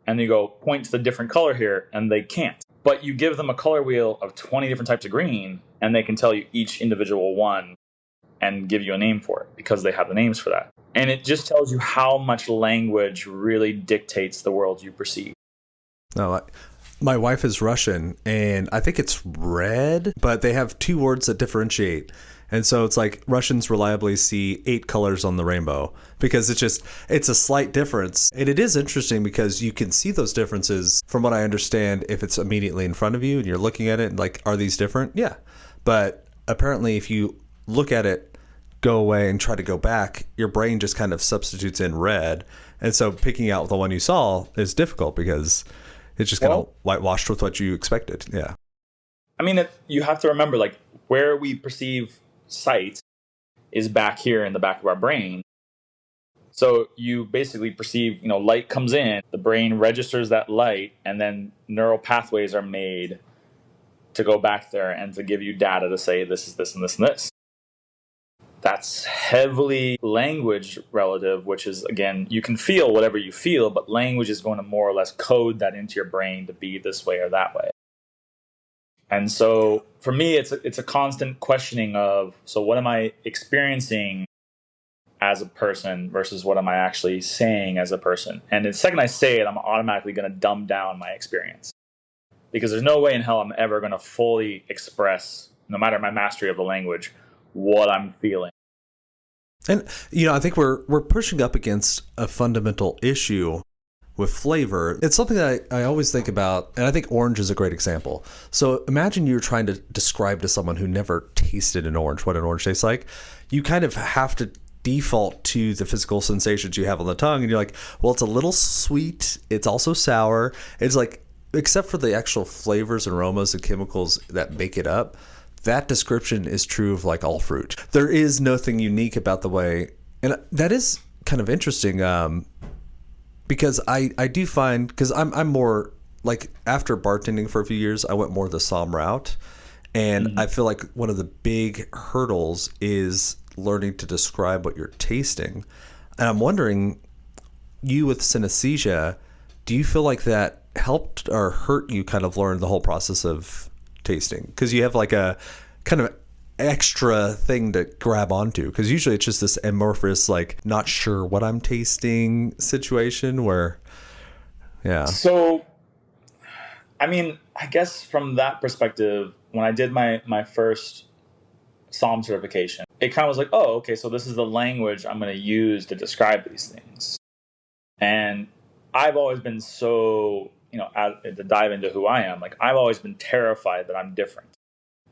and you go, point to the different color here, and they can't. But you give them a color wheel of 20 different types of green, and they can tell you each individual one and give you a name for it because they have the names for that. And it just tells you how much language really dictates the world you perceive. No, my wife is Russian, and I think it's red, but they have 2 words that differentiate. And so it's like Russians reliably see 8 colors on the rainbow because it's a slight difference. And it is interesting because you can see those differences, from what I understand, if it's immediately in front of you and you're looking at it and like, are these different? Yeah. But apparently if you look at it, go away and try to go back, your brain just kind of substitutes in red. And so picking out the one you saw is difficult because it's just kind of whitewashed with what you expected. Yeah. I mean, you have to remember, like, where we perceive sight is back here in the back of our brain. So you basically perceive, light comes in, the brain registers that light, and then neural pathways are made to go back there and to give you data to say this is this and this and this. That's heavily language relative, which is, again, you can feel whatever you feel, but language is going to more or less code that into your brain to be this way or that way. And so for me, it's a constant questioning of, so what am I experiencing as a person versus what am I actually saying as a person? And the second I say it, I'm automatically going to dumb down my experience. Because there's no way in hell I'm ever going to fully express, no matter my mastery of the language, what I'm feeling. And, I think we're pushing up against a fundamental issue with flavor. It's something that I always think about, and I think orange is a great example. So imagine you're trying to describe to someone who never tasted an orange what an orange tastes like. You kind of have to default to the physical sensations you have on the tongue, and you're like, well, it's a little sweet. It's also sour. It's like, except for the actual flavors and aromas and chemicals that make it up, that description is true of like all fruit. There is nothing unique about the way, and that is kind of interesting, because I do find, because I'm more like, after bartending for a few years, I went more the somm route, and I feel like one of the big hurdles is learning to describe what you're tasting. And I'm wondering, you with synesthesia, do you feel like that helped or hurt you kind of learn the whole process of tasting? Because you have like a kind of extra thing to grab onto, because usually it's just this amorphous, like, not sure what I'm tasting situation where, yeah. So, I mean, I guess from that perspective, when I did my first Psalm certification, it kind of was like, oh, okay, so this is the language I'm going to use to describe these things. And I've always been so, to dive into who I am, like, I've always been terrified that I'm different.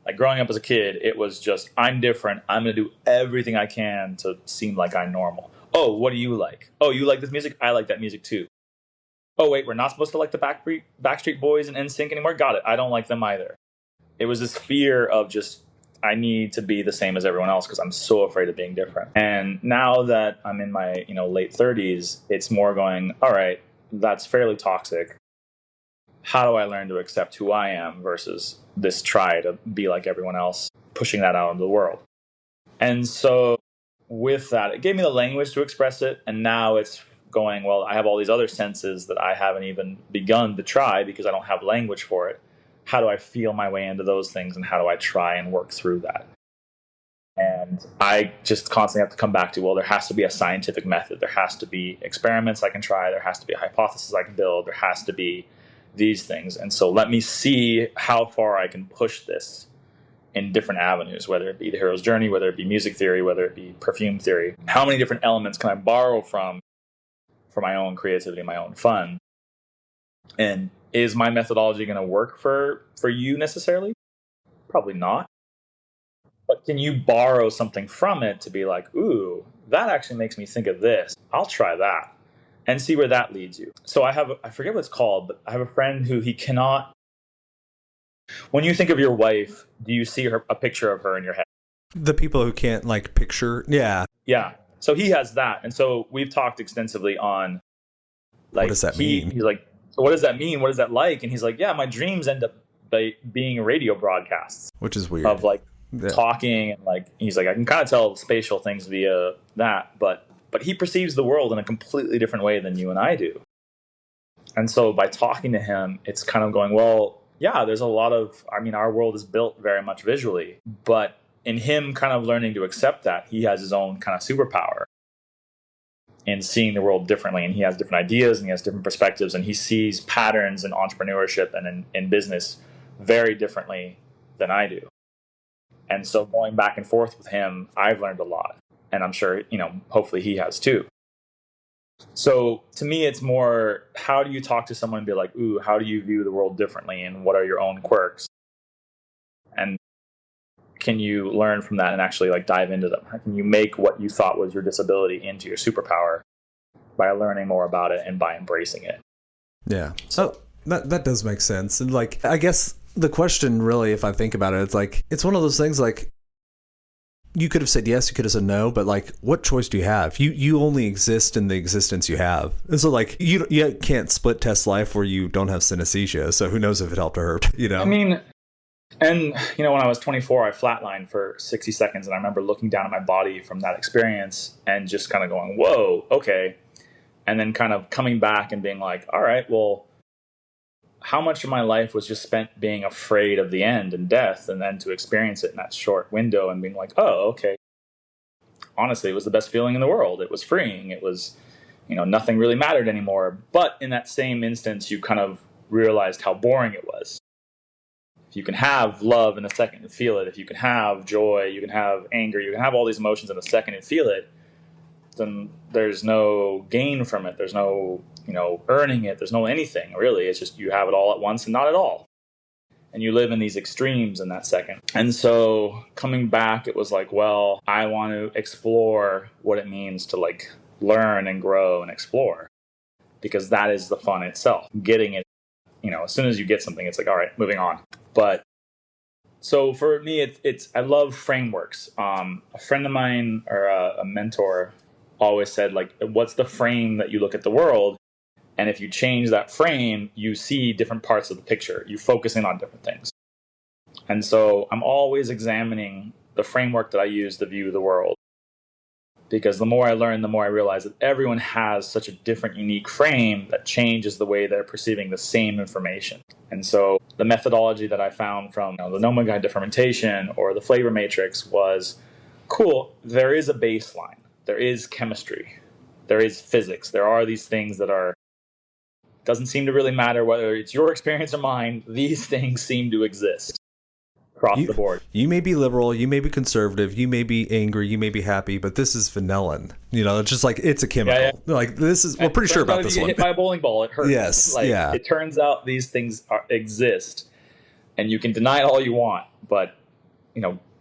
Like, growing up as a kid, it was just, I'm different. I'm going to do everything I can to seem like I'm normal. Oh, what do you like? Oh, you like this music? I like that music too. Oh, wait, we're not supposed to like the Backstreet Boys and NSYNC anymore? Got it. I don't like them either. It was this fear of just, I need to be the same as everyone else because I'm so afraid of being different. And now that I'm in my late 30s, it's more going, all right, that's fairly toxic. How do I learn to accept who I am versus this try to be like everyone else, pushing that out into the world? And so with that, it gave me the language to express it. And now it's going, well, I have all these other senses that I haven't even begun to try because I don't have language for it. How do I feel my way into those things, and how do I try and work through that? And I just constantly have to come back to, well, there has to be a scientific method. There has to be experiments I can try. There has to be a hypothesis I can build. There has to be these things. And so let me see how far I can push this in different avenues, whether it be the hero's journey, whether it be music theory, whether it be perfume theory. How many different elements can I borrow from for my own creativity, my own fun? And is my methodology going to work for you necessarily? Probably not. But can you borrow something from it to be like, ooh, that actually makes me think of this. I'll try that and see where that leads you. So I forget what it's called, but I have a friend who he cannot. When you think of your wife, do you see a picture of her in your head? The people who can't like picture. Yeah. Yeah. So he has that. And so we've talked extensively on, like, what does that mean? He's like, so what does that mean? What is that like? And he's like, yeah, my dreams end up being radio broadcasts. Which is weird. Of like talking, and like, he's like, I can kind of tell spatial things via that, but he perceives the world in a completely different way than you and I do. And so by talking to him, it's kind of going, well, yeah, there's a lot of, our world is built very much visually, but in him kind of learning to accept that, he has his own kind of superpower in seeing the world differently, and he has different ideas and he has different perspectives, and he sees patterns in entrepreneurship and in business very differently than I do. And so going back and forth with him, I've learned a lot, and I'm sure, hopefully he has too. So to me, it's more, how do you talk to someone and be like, ooh, how do you view the world differently, and what are your own quirks? And can you learn from that and actually like dive into them? How can you make what you thought was your disability into your superpower by learning more about it and by embracing it? Yeah. So that does make sense. And like, I guess the question really, if I think about it, it's like, it's one of those things like, you could have said yes, you could have said no, but like, what choice do you have? You only exist in the existence you have. And so like, you can't split test life where you don't have synesthesia. So who knows if it helped or hurt, And, when I was 24, I flatlined for 60 seconds. And I remember looking down at my body from that experience and just kind of going, whoa, okay. And then kind of coming back and being like, all right, well, how much of my life was just spent being afraid of the end and death, and then to experience it in that short window and being like, oh, okay. Honestly, it was the best feeling in the world. It was freeing. It was, nothing really mattered anymore. But in that same instance, you kind of realized how boring it was. If you can have love in a second and feel it, if you can have joy, you can have anger, you can have all these emotions in a second and feel it, then there's no gain from it. There's no, earning it. There's no anything, really. It's just you have it all at once and not at all. And you live in these extremes in that second. And so coming back, it was like, well, I want to explore what it means to like learn and grow and explore, because that is the fun itself. Getting it, as soon as you get something, it's like, all right, moving on. But So for me, I love frameworks. A friend of mine or a mentor always said, like, what's the frame that you look at the world? And if you change that frame, you see different parts of the picture. You focus in on different things. And so I'm always examining the framework that I use to view the world. Because the more I learn, the more I realize that everyone has such a different, unique frame that changes the way they're perceiving the same information. And so the methodology that I found from the Noma Guide to Fermentation or the Flavor Matrix was, cool, there is a baseline. There is chemistry. There is physics. There are these things that doesn't seem to really matter whether it's your experience or mine. These things seem to exist across the board. You may be liberal, you may be conservative, you may be angry, you may be happy, but this is vanillin. It's just like, it's a chemical. Yeah. Like, this is, we're pretty sure about this one. If you get hit by a bowling ball, it hurts. Yes. It turns out these things exist, and you can deny it all you want, but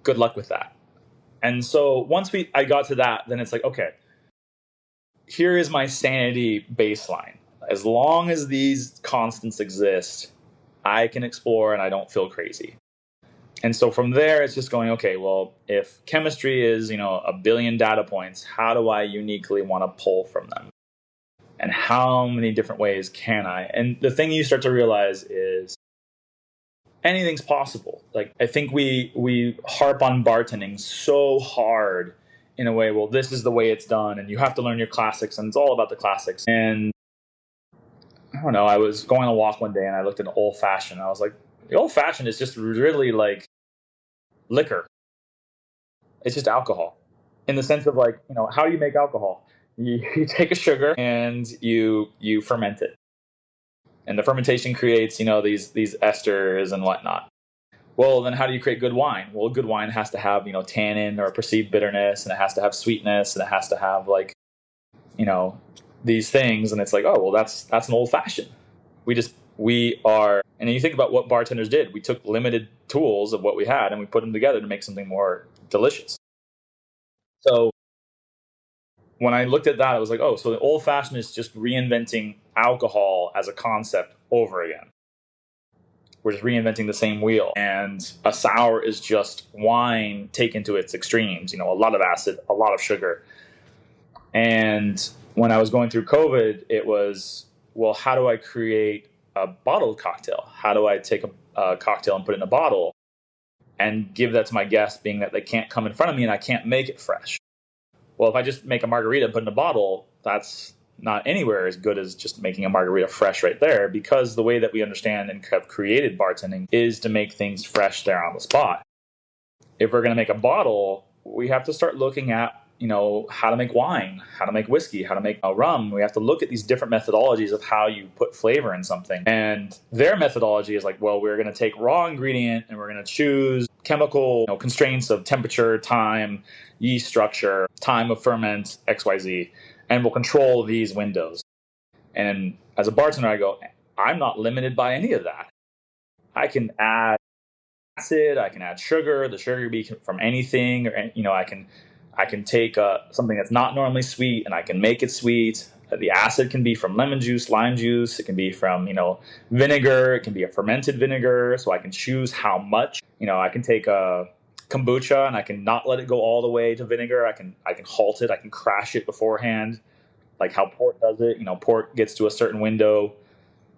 good luck with that. And so once I got to that, then it's like, okay, here is my sanity baseline. As long as these constants exist, I can explore and I don't feel crazy. And so from there, it's just going, okay, well, if chemistry is, 1 billion data points, how do I uniquely want to pull from them? And how many different ways can I? And the thing you start to realize is anything's possible. Like, I think we harp on bartending so hard in a way, well, this is the way it's done, and you have to learn your classics, and it's all about the classics. And I don't know, I was going on a walk one day, and I looked at an old-fashioned, and I was like, the old-fashioned is just really like liquor. It's just alcohol. In the sense of, like, how do you make alcohol? You take a sugar and you ferment it. And the fermentation creates, these esters and whatnot. Well, then how do you create good wine? Well, good wine has to have, tannin or perceived bitterness, and it has to have sweetness, and it has to have, like, these things. And it's like, oh, well, that's an old-fashioned. We are, and you think about what bartenders did. We took limited tools of what we had and we put them together to make something more delicious. So when I looked at that, I was like, oh, so the old-fashioned is just reinventing alcohol as a concept over again. We're just reinventing the same wheel. And a sour is just wine taken to its extremes, a lot of acid, a lot of sugar. And when I was going through COVID, it was, well, how do I create a bottled cocktail? How do I take a cocktail and put it in a bottle and give that to my guests, being that they can't come in front of me and I can't make it fresh? Well, if I just make a margarita and put it in a bottle, that's not anywhere as good as just making a margarita fresh right there, because the way that we understand and have created bartending is to make things fresh there on the spot. If we're going to make a bottle, we have to start looking at how to make wine, how to make whiskey, how to make rum. We have to look at these different methodologies of how you put flavor in something. And their methodology is like, well, we're going to take raw ingredient and we're going to choose chemical constraints of temperature, time, yeast structure, time of ferment, XYZ, and we'll control these windows. And as a bartender, I go, I'm not limited by any of that. I can add acid, I can add sugar. The sugar can be from anything, or I can take something that's not normally sweet and I can make it sweet. The acid can be from lemon juice, lime juice. It can be from, vinegar. It can be a fermented vinegar. So I can choose how much. I can take a kombucha and I can not let it go all the way to vinegar. I can halt it. I can crash it beforehand, like how port does it. Port gets to a certain window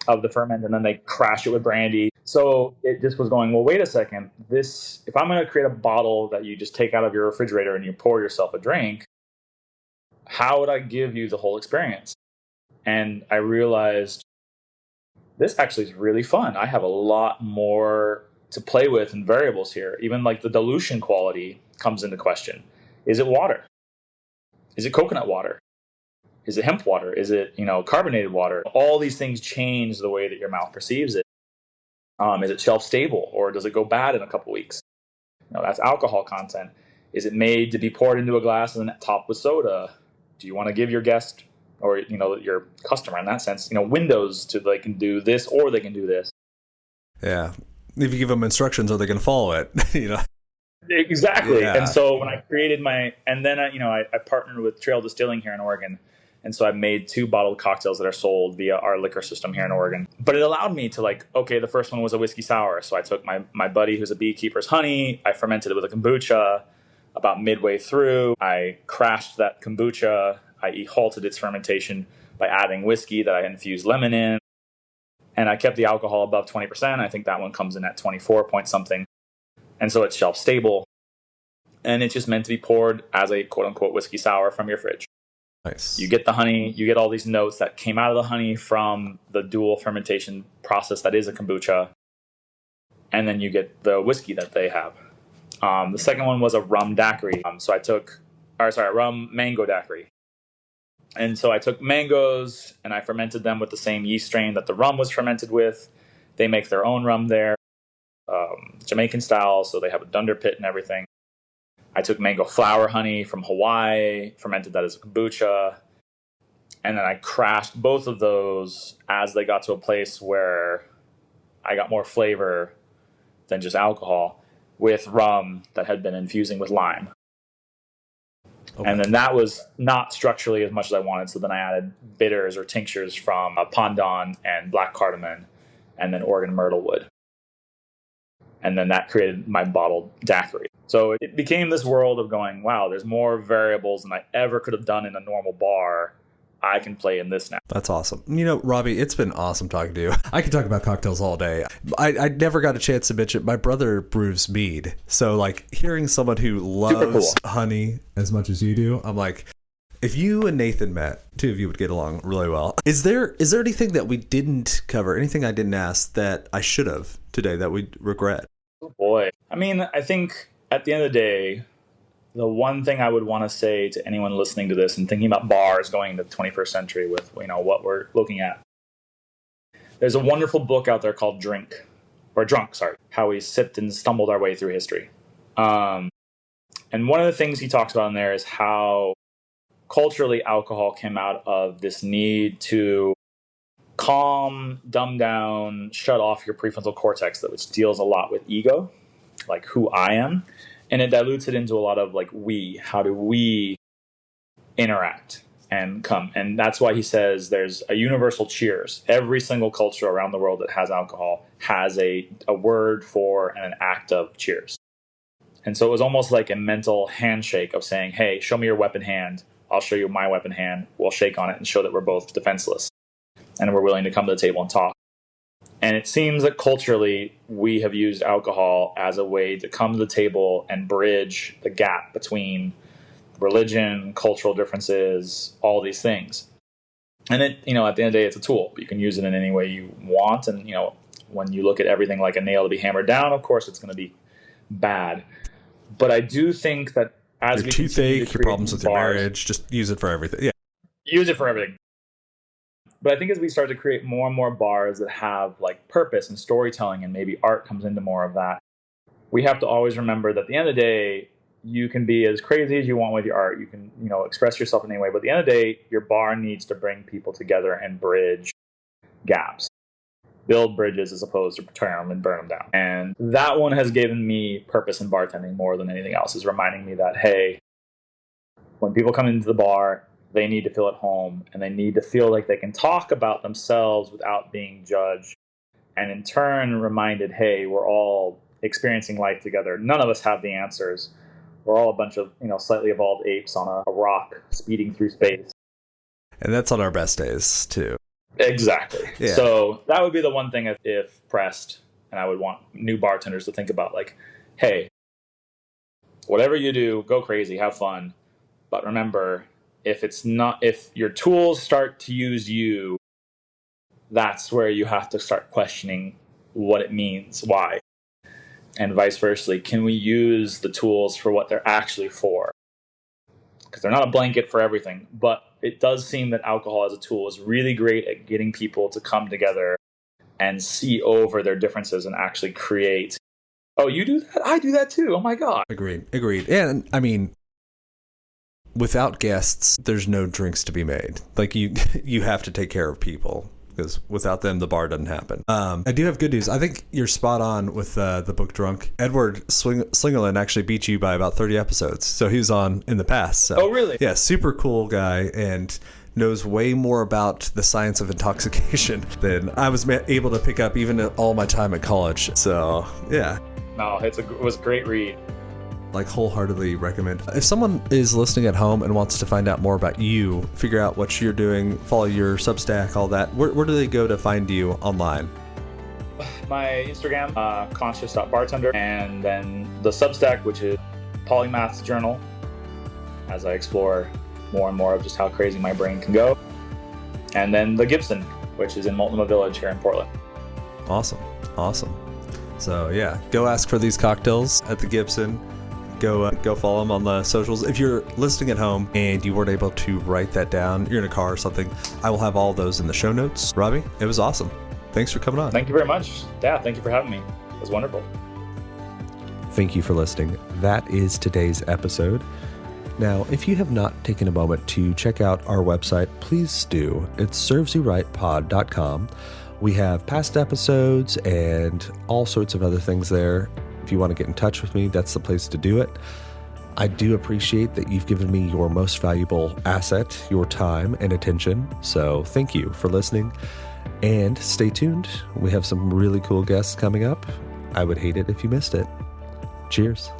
of the ferment and then they crash it with brandy. So it just was going, well, wait a second. If I'm going to create a bottle that you just take out of your refrigerator and you pour yourself a drink, how would I give you the whole experience? And I realized this actually is really fun. I have a lot more to play with and variables here. Even like the dilution quality comes into question. Is it water? Is it coconut water? Is it hemp water? Is it, carbonated water? All these things change the way that your mouth perceives it. Is it shelf stable, or does it go bad in a couple weeks? That's alcohol content. Is it made to be poured into a glass and then topped with soda? Do you want to give your guest or your customer, in that sense, windows to they can do this or they can do this? Yeah. If you give them instructions, are they going to follow it? Exactly. Yeah. And so when I created and then I partnered with Trail Distilling here in Oregon, And so I made 2 bottled cocktails that are sold via our liquor system here in Oregon. But it allowed me to okay, the first one was a whiskey sour. So I took my buddy who's a beekeeper's honey. I fermented it with a kombucha. About midway through, I crashed that kombucha. I halted its fermentation by adding whiskey that I infused lemon in. And I kept the alcohol above 20%. I think that one comes in at 24 point something. And so it's shelf stable. And it's just meant to be poured as a quote unquote whiskey sour from your fridge. Nice. You get the honey, you get all these notes that came out of the honey from the dual fermentation process that is a kombucha. And then you get the whiskey that they have. The second one was a rum daiquiri. Rum mango daiquiri. And so I took mangoes and I fermented them with the same yeast strain that the rum was fermented with. They make their own rum there, Jamaican style, so they have a dunder pit and everything. I took mango flower honey from Hawaii, fermented that as a kombucha, and then I crashed both of those as they got to a place where I got more flavor than just alcohol with rum that had been infusing with lime. Okay. And then that was not structurally as much as I wanted, so then I added bitters or tinctures from pandan and black cardamom and then Oregon myrtle wood. And then that created my bottled daiquiri. So it became this world of going, wow, there's more variables than I ever could have done in a normal bar. I can play in this now. That's awesome. You know, Robbie, it's been awesome talking to you. I could talk about cocktails all day. I never got a chance to mention my brother brews mead. So hearing someone who loves honey as much as you do, I'm like, if you and Nathan met, 2 of you would get along really well. Is there anything that we didn't cover, anything I didn't ask that I should have today that we regret? Oh boy. I mean, I think at the end of the day, the one thing I would want to say to anyone listening to this and thinking about bars going into the 21st century with, what we're looking at. There's a wonderful book out there called Drunk, how we sipped and stumbled our way through history. And one of the things he talks about in there is how culturally alcohol came out of this need to calm, dumb down, shut off your prefrontal cortex, which deals a lot with ego, like who I am. And it dilutes it into a lot of how do we interact and come. And that's why he says there's a universal cheers. Every single culture around the world that has alcohol has a word for and an act of cheers. And so it was almost like a mental handshake of saying, hey, show me your weapon hand. I'll show you my weapon hand. We'll shake on it and show that we're both defenseless. And we're willing to come to the table and talk. And it seems that culturally, we have used alcohol as a way to come to the table and bridge the gap between religion, cultural differences, all these things. And at the end of the day, it's a tool. You can use it in any way you want. And, when you look at everything like a nail to be hammered down, of course, it's going to be bad. But I do think that as your toothache, your problems with your marriage, just use it for everything. Yeah. Use it for everything. But I think as we start to create more and more bars that have purpose and storytelling, and maybe art comes into more of that, we have to always remember that at the end of the day, you can be as crazy as you want with your art. You can, express yourself in any way. But at the end of the day, your bar needs to bring people together and bridge gaps. Build bridges as opposed to tear them and burn them down. And that one has given me purpose in bartending more than anything else, is reminding me that, hey, when people come into the bar, they need to feel at home, and they need to feel like they can talk about themselves without being judged. And in turn, reminded, hey, we're all experiencing life together. None of us have the answers. We're all a bunch of, slightly evolved apes on a rock speeding through space. And that's on our best days, too. Exactly. Yeah. So that would be the one thing if pressed, and I would want new bartenders to think about, hey, whatever you do, go crazy, have fun. But remember, if your tools start to use you, that's where you have to start questioning what it means, why, and vice versa. Can we use the tools for what they're actually for? Because they're not a blanket for everything, but it does seem that alcohol as a tool is really great at getting people to come together and see over their differences and actually create, oh, you do that? I do that too. Oh my God. Agreed. And I mean, without guests, there's no drinks to be made. You have to take care of people, because without them, the bar doesn't happen. I do have good news. I think you're spot on with the book Drunk. Edward Slingerland actually beat you by about 30 episodes. So he was on in the past. So. Oh, really? Yeah, super cool guy. And knows way more about the science of intoxication than I was able to pick up even at all my time at college. So, yeah. No, it was a great read. Like, wholeheartedly recommend. If someone is listening at home and wants to find out more about you, figure out what you're doing, follow your Substack, all that, where do they go to find you online? My Instagram, conscious.bartender, and then the Substack, which is Polymath's Journal, as I explore more and more of just how crazy my brain can go. And then the Gibson, which is in Multnomah Village here in Portland. Awesome. So yeah, go ask for these cocktails at the Gibson. Go follow them on the socials. If you're listening at home and you weren't able to write that down, you're in a car or something, I will have all those in the show notes. Robbie, it was awesome. Thanks for coming on. Thank you very much. Yeah, thank you for having me. It was wonderful. Thank you for listening. That is today's episode. Now, if you have not taken a moment to check out our website, please do. It's servesyouRightPod.com. We have past episodes and all sorts of other things there. If you want to get in touch with me, that's the place to do it. I do appreciate that you've given me your most valuable asset, your time and attention. So thank you for listening, and stay tuned. We have some really cool guests coming up. I would hate it if you missed it. Cheers.